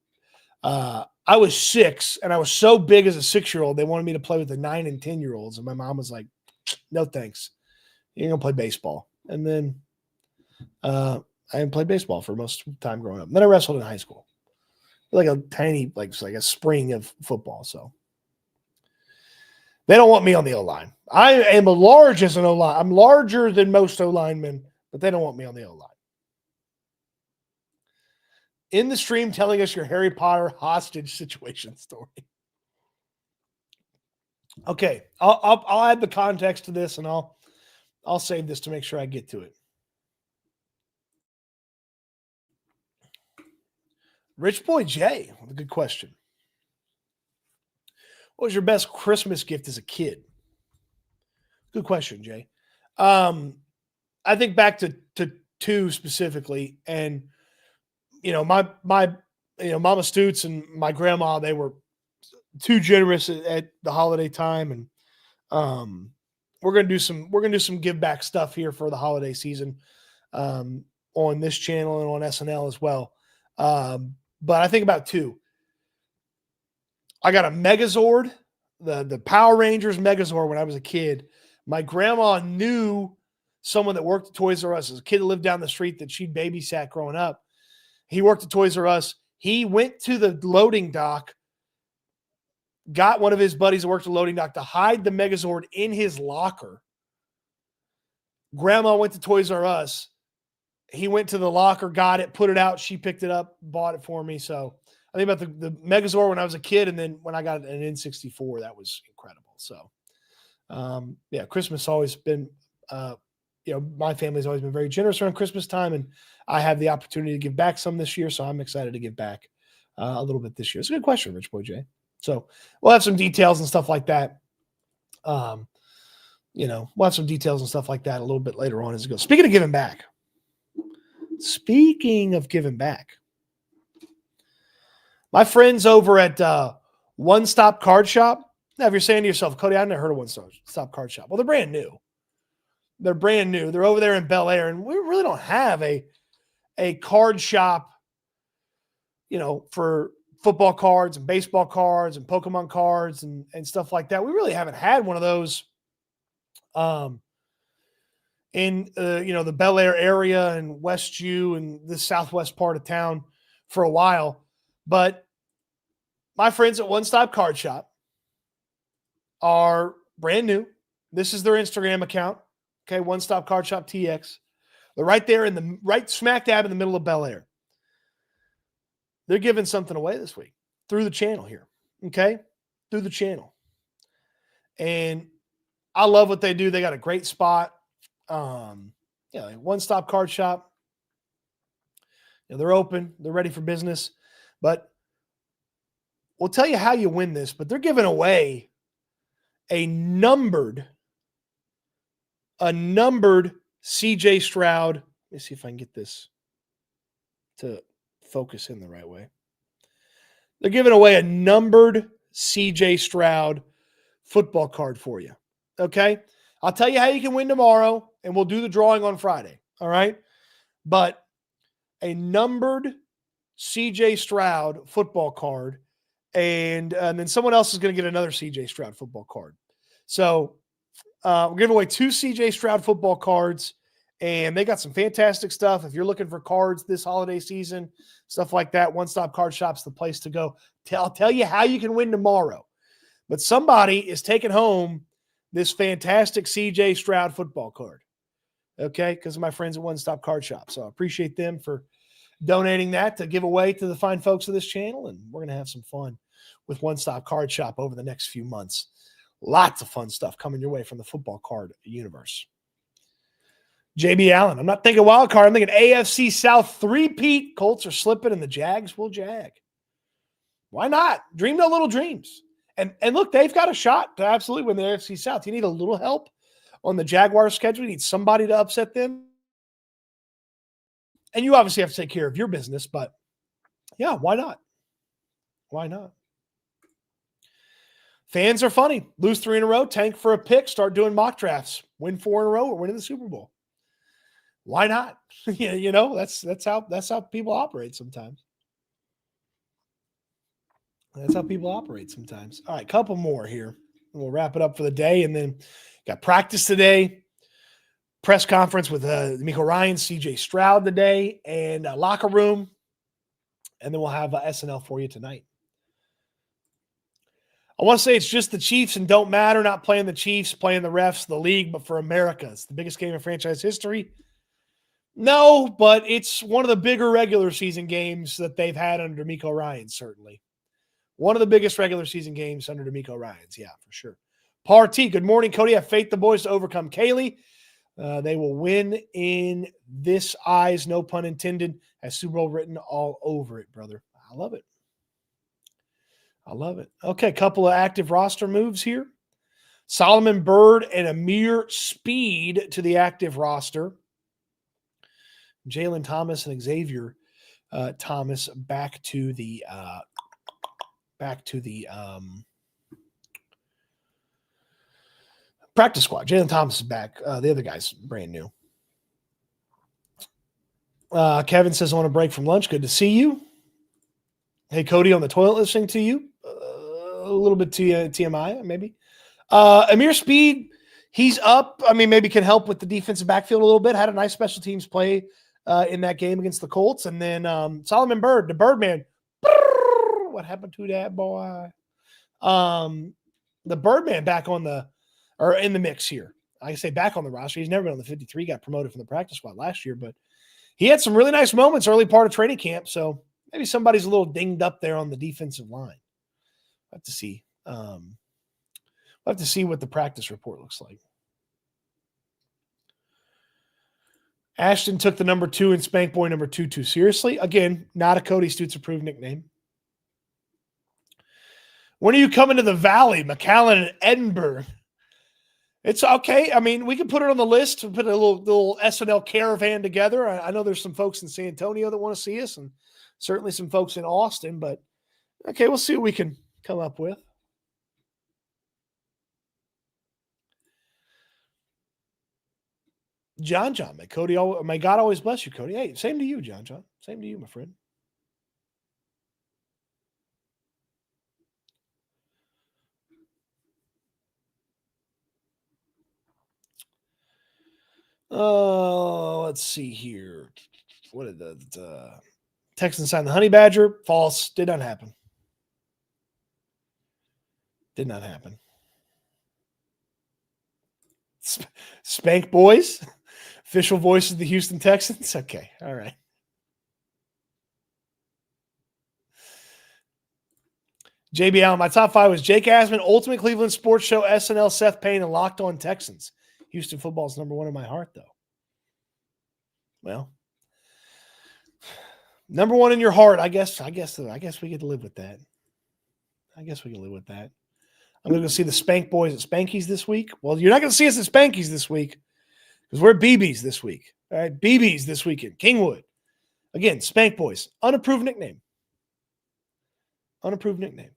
I was 6, and I was so big as a 6-year-old, they wanted me to play with the 9 and 10-year-olds. And my mom was like, no, thanks. You're going to play baseball. And then I didn't play baseball for most of the time growing up. And then I wrestled in high school. Like a tiny, like a spring of football. So they don't want me on the O-line. I am large as an O-line. I'm larger than most O-linemen, but they don't want me on the O-line. In the stream telling us your Harry Potter hostage situation story. Okay, I'll add the context to this, and I'll save this to make sure I get to it. Rich Boy Jay, a good question. What was your best Christmas gift as a kid? Good question, Jay. I think back to 2 specifically, and my Mama Stoots and my grandma, they were too generous at the holiday time, and we're gonna do some give back stuff here for the holiday season on this channel and on SNL as well. But I think about 2. I got a Megazord, the Power Rangers Megazord when I was a kid. My grandma knew someone that worked at Toys R Us as a kid that lived down the street that she'd babysat growing up. He worked at Toys R Us. He went to the loading dock, got one of his buddies that worked at the loading dock to hide the Megazord in his locker. Grandma went to Toys R Us. He went to the locker, got it, put it out. She picked it up, bought it for me. So I think about the Megazord when I was a kid, and then when I got an N64, that was incredible. So, Christmas has always been, my family's always been very generous around Christmas time, and I have the opportunity to give back some this year, so I'm excited to give back a little bit this year. It's a good question, Rich Boy Jay. So we'll have some details and stuff like that. We'll have some details and stuff like that a little bit later on as it goes. Speaking of giving back, my friends over at One Stop Card Shop. Now, if you're saying to yourself, Cody, I've never heard of One Stop Card Shop. Well, they're brand new. They're over there in Bel Air, and we really don't have a card shop, for football cards and baseball cards and Pokemon cards and stuff like that. We really haven't had one of those in the Bel Air area and Westview and the southwest part of town for a while. But my friends at One Stop Card Shop are brand new. This is their Instagram account. Okay, One Stop Card Shop TX. They're right there right smack dab in the middle of Bel Air. They're giving something away this week through the channel here. Okay, through the channel. And I love what they do. They got a great spot. Like one-stop card shop. They're open. They're ready for business. But we'll tell you how you win this, but they're giving away a numbered CJ Stroud. Let me see if I can get this to focus in the right way. They're giving away a numbered CJ Stroud football card for you. Okay? I'll tell you how you can win tomorrow, and we'll do the drawing on Friday. All right? But a numbered CJ Stroud football card, and then someone else is going to get another CJ Stroud football card. So we're giving away 2 CJ Stroud football cards, and they got some fantastic stuff. If you're looking for cards this holiday season, stuff like that, One Stop Card Shop's the place to go. I'll tell you how you can win tomorrow. But somebody is taking home this fantastic CJ Stroud football card, okay, because of my friends at One Stop Card Shop. So I appreciate them for donating that to give away to the fine folks of this channel, and we're going to have some fun with One Stop Card Shop over the next few months. Lots of fun stuff coming your way from the football card universe. JB Allen, I'm not thinking wild card. I'm thinking AFC South three-peat. Colts are slipping, and the Jags will jag. Why not? Dream no little dreams. And look, they've got a shot to absolutely win the AFC South. You need a little help on the Jaguars schedule. You need somebody to upset them. And you obviously have to take care of your business, but yeah, why not? Why not? Fans are funny. Lose 3 in a row, tank for a pick, start doing mock drafts. Win 4 in a row, or winning the Super Bowl. Why not? That's how people operate sometimes. That's how people operate sometimes. All right, couple more here. We'll wrap it up for the day, and then got practice today. Press conference with DeMeco Ryans, CJ Stroud today, and locker room. And then we'll have SNL for you tonight. I want to say it's just the Chiefs and don't matter, not playing the Chiefs, playing the refs, the league, but for America. It's the biggest game in franchise history. No, but it's one of the bigger regular season games that they've had under DeMeco Ryans, certainly. One of the biggest regular season games under DeMeco Ryans, yeah, for sure. Party, good morning, Cody. I have faith the boys to overcome Caley. They will win in this eyes, no pun intended, as Super Bowl written all over it, brother. I love it. I love it. Okay, couple of active roster moves here. Solomon Byrd and Amir Speed to the active roster. Jalen Thomas and Xavier Thomas back to the practice squad. Jalen Thomas is back. The other guy's brand new. Kevin says, I want a break from lunch. Good to see you. Hey, Cody, on the toilet listening to you. A little bit TMI, maybe. Amir Speed, he's up. I mean, maybe can help with the defensive backfield a little bit. Had a nice special teams play in that game against the Colts. And then Solomon Byrd, the Birdman. What happened to that boy? The Birdman back in the mix here. I say back on the roster. He's never been on the 53. Got promoted from the practice squad last year, but he had some really nice moments early part of training camp. So maybe somebody's a little dinged up there on the defensive line. We'll have to see. We'll have to see what the practice report looks like. Ashton took the number 2 and Spank Boy number 2 too seriously. Again, not a Cody Stoots approved nickname. When are you coming to the Valley, McAllen and Edinburgh? It's okay. I mean, we can put it on the list. We'll put a little SNL caravan together. I know there's some folks in San Antonio that want to see us, and certainly some folks in Austin. But okay, we'll see what we can come up with. John, may God always bless you, Cody. Hey, same to you, John. Same to you, my friend. Let's see here. What did the Texans sign the Honey Badger? False. Did not happen. Did not happen. Spank Boys, official voice of the Houston Texans. Okay, all right. JB Allen, my top 5 was Jake Asman, Ultimate Cleveland Sports Show, SNL, Seth Payne, and Locked On Texans. Houston football is number 1 in my heart, though. Well, number 1 in your heart, I guess we get to live with that. I guess we can live with that. I'm going to go see the Spank Boys at Spanky's this week. Well, you're not going to see us at Spanky's this week because we're at BB's this week. All right, BB's this weekend, Kingwood. Again, Spank Boys, unapproved nickname. Unapproved nickname.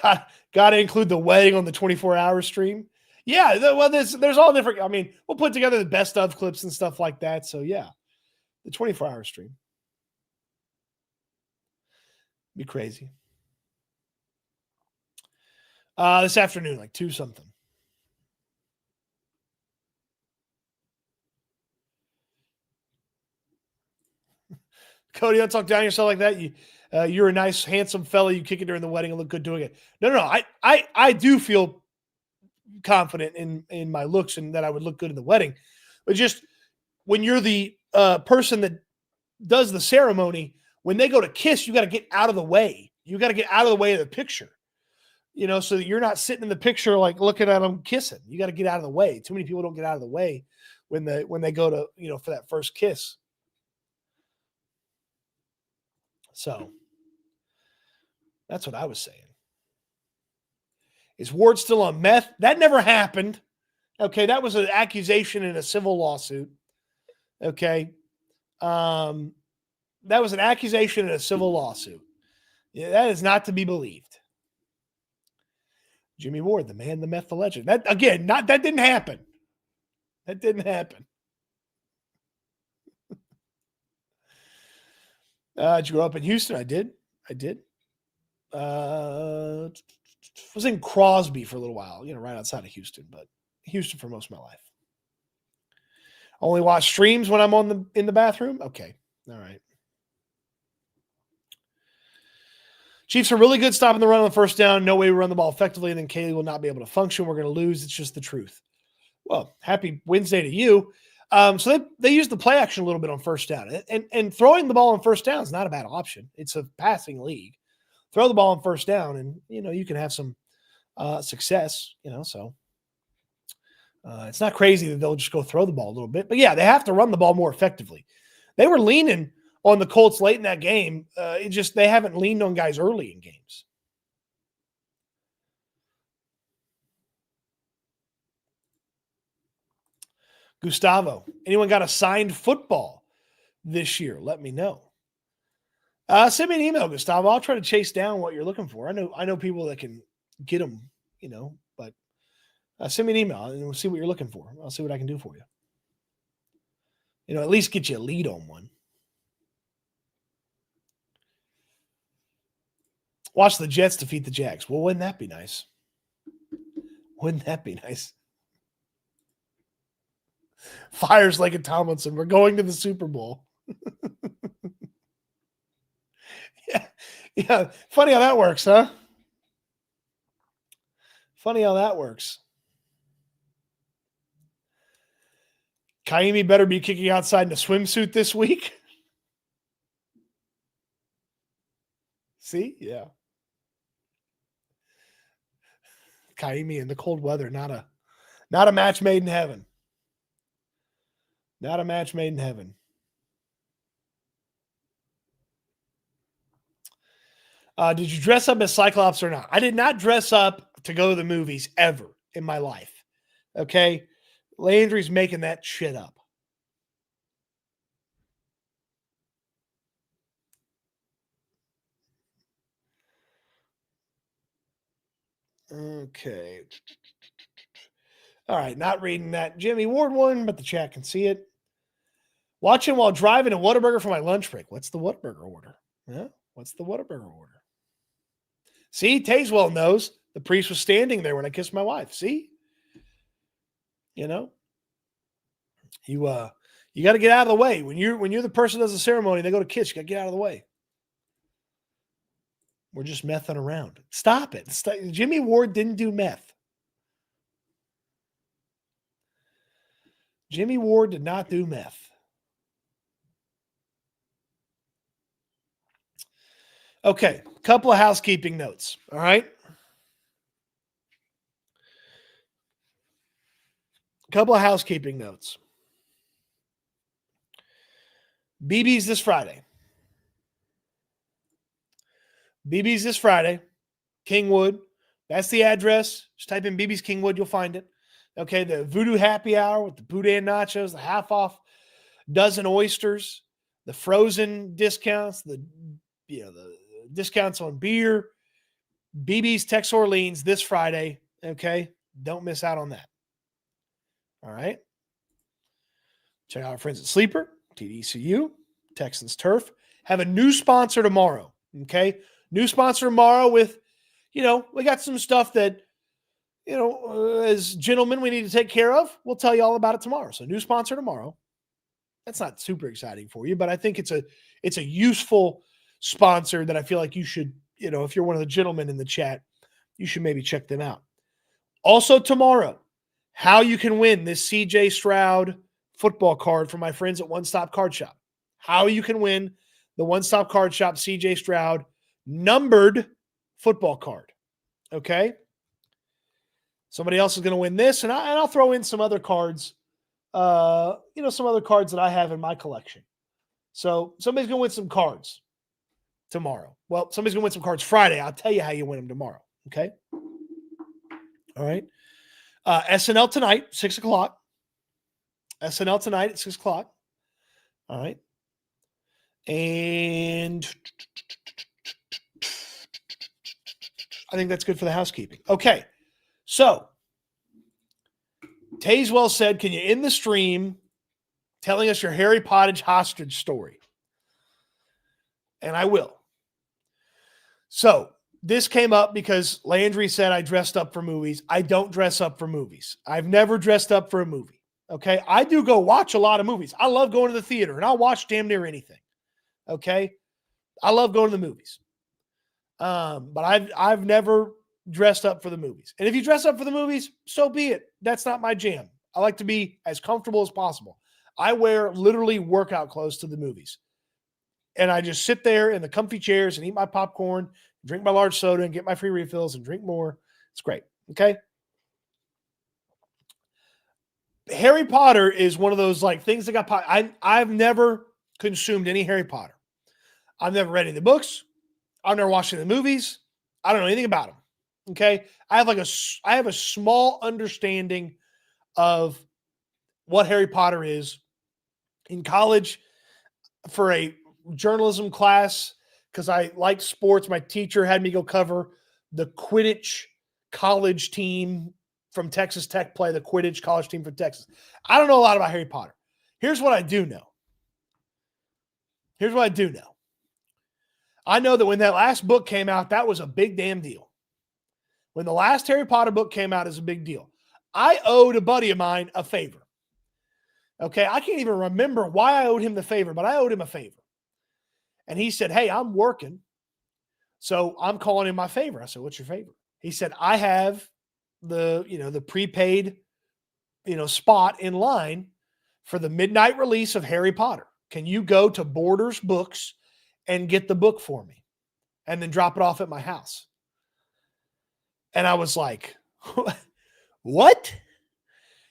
Got to include the wedding on the 24-hour stream. Yeah, well, there's all different. I mean, we'll put together the best of clips and stuff like that. So, yeah, the 24-hour stream. Be crazy. This afternoon, like 2 something. Cody, don't talk down to yourself like that. You're a nice, handsome fella. You kick it during the wedding and look good doing it. No. I do feel confident in my looks and that I would look good in the wedding. But just when you're the person that does the ceremony, when they go to kiss, you got to get out of the way. You got to get out of the way of the picture, so that you're not sitting in the picture like looking at them kissing. You got to get out of the way. Too many people don't get out of the way when they go to for that first kiss. So that's what I was saying. Is Ward still on meth? That never happened. Okay, that was an accusation in a civil lawsuit. Okay. That was an accusation in a civil lawsuit. Yeah, that is not to be believed. Jimmy Ward, the man, the meth, the legend. That didn't happen. That didn't happen. Did you grow up in Houston? I did. Was in Crosby for a little while, right outside of Houston, but Houston for most of my life. Only watch streams when I'm in the bathroom? Okay. All right. Chiefs are really good stopping the run on the first down. No way we run the ball effectively, and then Caley will not be able to function. We're going to lose. It's just the truth. Well, happy Wednesday to you. So they use the play action a little bit on first down. And throwing the ball on first down is not a bad option. It's a passing league. Throw the ball on first down, and, you can have some success, so it's not crazy that they'll just go throw the ball a little bit. But, yeah, they have to run the ball more effectively. They were leaning on the Colts late in that game. They haven't leaned on guys early in games. Gustavo, anyone got a signed football this year? Let me know. Send me an email, Gustavo. I'll try to chase down what you're looking for. I know people that can get them, but send me an email and we'll see what you're looking for. I'll see what I can do for you. At least get you a lead on one. Watch the Jets defeat the Jags. Well, wouldn't that be nice? Wouldn't that be nice? Fires like a Tomlinson. We're going to the Super Bowl. Yeah. Funny how that works, huh? Funny how that works. Kaimi better be kicking outside in a swimsuit this week. See? Yeah. Kaimi in the cold weather, not a match made in heaven. Not a match made in heaven. Did you dress up as Cyclops or not? I did not dress up to go to the movies ever in my life. Okay? Landry's making that shit up. Okay. All right, not reading that Jimmy Ward one, but the chat can see it. Watching while driving a Whataburger for my lunch break. What's the Whataburger order? Yeah, what's the Whataburger order? See, Tazewell knows. The priest was standing there when I kissed my wife. See? You got to get out of the way. When you're the person that does the ceremony, they go to kiss. You got to get out of the way. We're just messing around. Stop it. Jimmy Ward didn't do meth. Jimmy Ward did not do meth. Okay. Couple of housekeeping notes. All right. Couple of housekeeping notes. BB's this Friday. BB's this Friday. Kingwood. That's the address. Just type in BB's Kingwood. You'll find it. Okay. The Voodoo Happy Hour with the boudin nachos, the half off dozen oysters, the frozen discounts, the discounts on beer. BB's Tex Orleans this Friday. Okay. Don't miss out on that. All right. Check out our friends at Sleeper, TDCU, Texans Turf. Have a new sponsor tomorrow. Okay. New sponsor tomorrow with, we got some stuff that, as gentlemen, we need to take care of. We'll tell you all about it tomorrow. So new sponsor tomorrow. That's not super exciting for you, but I think it's a useful sponsor that I feel like you should, if you're one of the gentlemen in the chat, you should maybe check them out. Also tomorrow, how you can win this CJ Stroud football card from my friends at One Stop Card Shop. How you can win the One Stop Card Shop CJ Stroud numbered football card. Okay? Somebody else is going to win this, and I'll throw in some other cards, some other cards that I have in my collection. So somebody's going to win some cards tomorrow. Well, somebody's going to win some cards Friday. I'll tell you how you win them tomorrow. Okay? All right. SNL tonight, 6 o'clock. SNL tonight at 6 o'clock. All right. And I think that's good for the housekeeping. Okay. So, Tayswell said, can you end the stream telling us your Harry Potter hostage story? And I will. So, this came up because Landry said I dressed up for movies. I don't dress up for movies. I've never dressed up for a movie. Okay. I do go watch a lot of movies. I love going to the theater and I'll watch damn near anything. Okay. I love going to the movies. But I've never dressed up for the movies. And if you dress up for the movies, so be it. That's not my jam. I like to be as comfortable as possible. I wear literally workout clothes to the movies. And I just sit there in the comfy chairs and eat my popcorn, drink my large soda and get my free refills and drink more. It's great. Okay. Harry Potter is one of those like things that got I've never consumed any Harry Potter. I've never read any of the books. I've never watched any of the movies. I don't know anything about them. Okay. I have a small understanding of what Harry Potter is. In college for a journalism class, because I liked sports, my teacher had me go cover the Quidditch college team from Texas Tech, play the Quidditch college team from Texas. I don't know a lot about Harry Potter. Here's what I do know. I know that when that last book came out, that was a big damn deal. When the last Harry Potter book came out, is a big deal. I owed a buddy of mine a favor. Okay, I can't even remember why I owed him the favor, but I owed him a favor. And he said, hey, I'm working, so I'm calling in my favor. I said, what's your favor? He said, I have the prepaid, spot in line for the midnight release of Harry Potter. Can you go to Borders Books and get the book for me and then drop it off at my house? And I was like, what?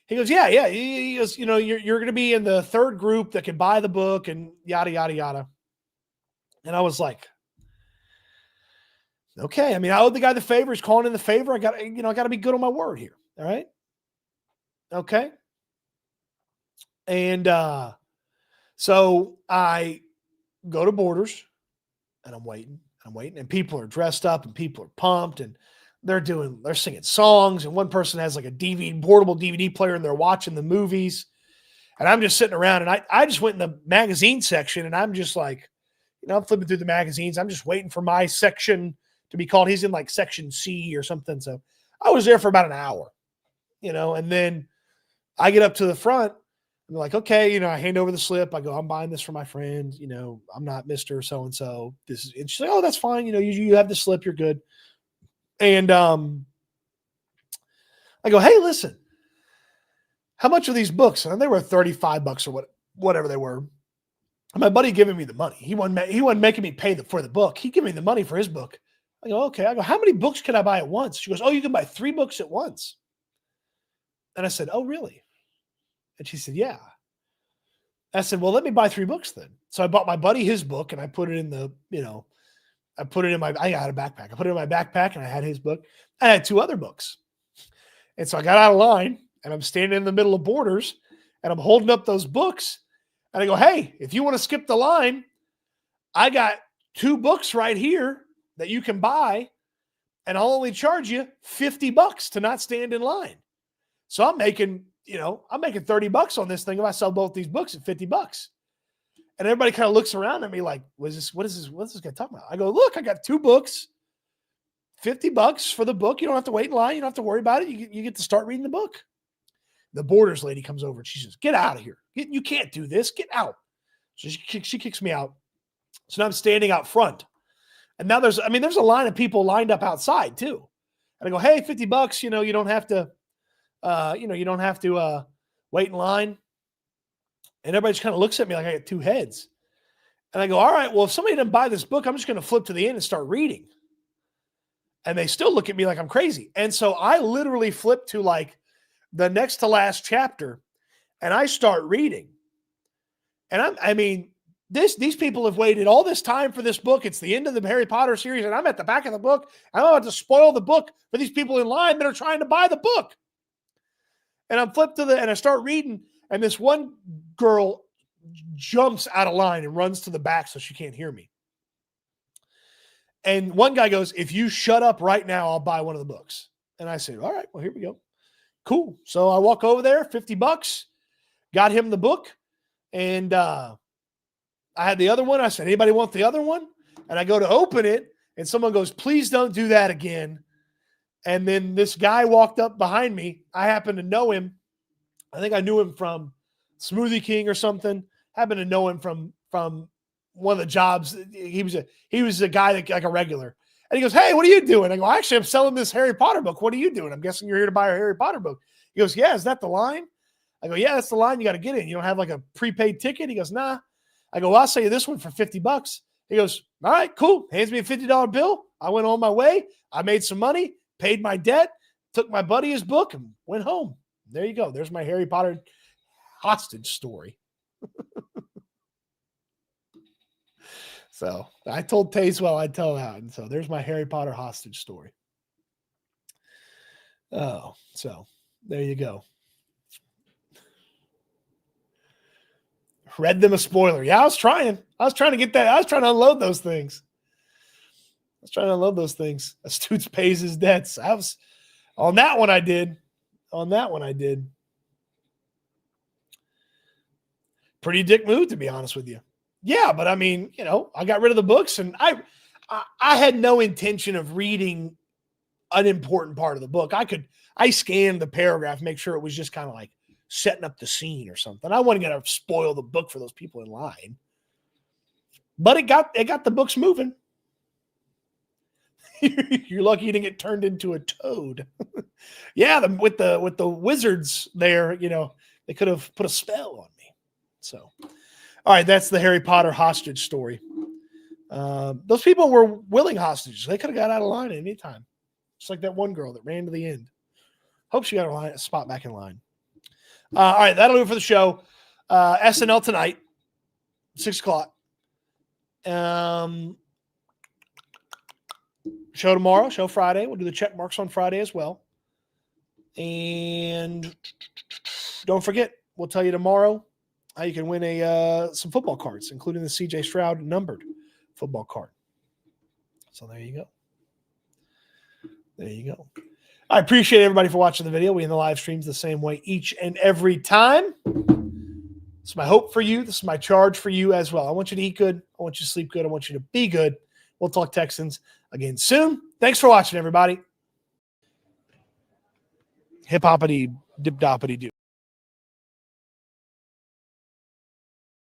He goes, yeah. He goes, you're going to be in the third group that can buy the book and yada, yada, yada. And I was like, okay. I mean, I owed the guy the favor. He's calling in the favor. I got to be good on my word here. All right. Okay. And so I go to Borders and I'm waiting. And people are dressed up and people are pumped and they're singing songs. And one person has like a portable DVD player and they're watching the movies. And I'm just sitting around and I just went in the magazine section and I'm just like, I'm flipping through the magazines. I'm just waiting for my section to be called. He's in like section C or something. So I was there for about an hour, and then I get up to the front and they're like, okay, I hand over the slip. I go, I'm buying this for my friend. I'm not Mr. So-and-so. And she's like, oh, that's fine. You have the slip. You're good. And I go, hey, listen, how much are these books? And they were $35 or whatever they were. My buddy giving me the money. He wasn't making me pay for the book. He gave me the money for his book. I go, okay. I go, how many books can I buy at once? She goes, oh, you can buy 3 books at once. And I said, oh, really? And she said, yeah. I said, well, let me buy 3 books then. So I bought my buddy his book and I put it in I got a backpack. I put it in my backpack and I had his book. I had 2 other books. And so I got out of line and I'm standing in the middle of Borders and I'm holding up those books. And I go, hey, if you want to skip the line, I got 2 books right here that you can buy, and I'll only charge you $50 to not stand in line. So I'm making $30 on this thing if I sell both these books at $50. And everybody kind of looks around at me like, what is this guy talking about? I go, look, I got 2 books, $50 for the book. You don't have to wait in line. You don't have to worry about it. You get to start reading the book. The Borders lady comes over and she says, get out of here. You can't do this. Get out. So she kicks me out. So now I'm standing out front. And now there's a line of people lined up outside too. And I go, hey, $50, you don't have to, wait in line. And everybody just kind of looks at me like I got 2 heads. And I go, all right, well, if somebody didn't buy this book, I'm just going to flip to the end and start reading. And they still look at me like I'm crazy. And so I literally flip to like the next to last chapter and I start reading. And these people have waited all this time for this book. It's the end of the Harry Potter series, and I'm at the back of the book. I'm about to spoil the book for these people in line that are trying to buy the book. And I'm flipped and I start reading, and this one girl jumps out of line and runs to the back so she can't hear me. And one guy goes, if you shut up right now, I'll buy one of the books. And I said, all right, well, here we go. Cool. So I walk over there, $50, got him the book, and I had the other one. I said, anybody want the other one? And I go to open it, and someone goes, please don't do that again. And then this guy walked up behind me. I happen to know him. I think I knew him from Smoothie King or something. Happened to know him from one of the jobs. He was a guy that like a regular. And he goes, hey, what are you doing? I go, actually, I'm selling this Harry Potter book. What are you doing? I'm guessing you're here to buy a Harry Potter book. He goes, yeah, is that the line? I go, yeah, that's the line you got to get in. You don't have like a prepaid ticket? He goes, nah. I go, well, I'll sell you this one for $50. He goes, all right, cool. Hands me a $50 bill. I went on my way. I made some money, paid my debt, took my buddy his book, and went home. There you go. There's my Harry Potter hostage story. So I told Tazewell I'd tell that. And so there's my Harry Potter hostage story. Oh, so there you go. Read them a spoiler. Yeah, I was trying to get that. I was trying to unload those things. Stoots pays his debts. On that one I did. Pretty dick move, to be honest with you. Yeah, but I mean, I got rid of the books, and I had no intention of reading an important part of the book. I scanned the paragraph, make sure it was just kind of like setting up the scene or something. I wasn't going to spoil the book for those people in line. But it got the books moving. You're lucky you didn't get turned into a toad. Yeah, with the wizards there, they could have put a spell on me. So, all right, that's the Harry Potter hostage story. Those people were willing hostages. They could have got out of line at any time. Just like that one girl that ran to the end. Hope she got a spot back in line. All right, that'll do it for the show. SNL tonight, 6 o'clock. Show tomorrow, show Friday. We'll do the check marks on Friday as well. And don't forget, we'll tell you tomorrow how you can win some football cards, including the CJ Stroud numbered football card. So there you go. I appreciate everybody for watching the video. We end the live streams the same way each and every time. It's my hope for you. This is my charge for you as well. I want you to eat good. I want you to sleep good. I want you to be good. We'll talk Texans again soon. Thanks for watching, everybody. Hip-hoppity, dip-doppity-doo.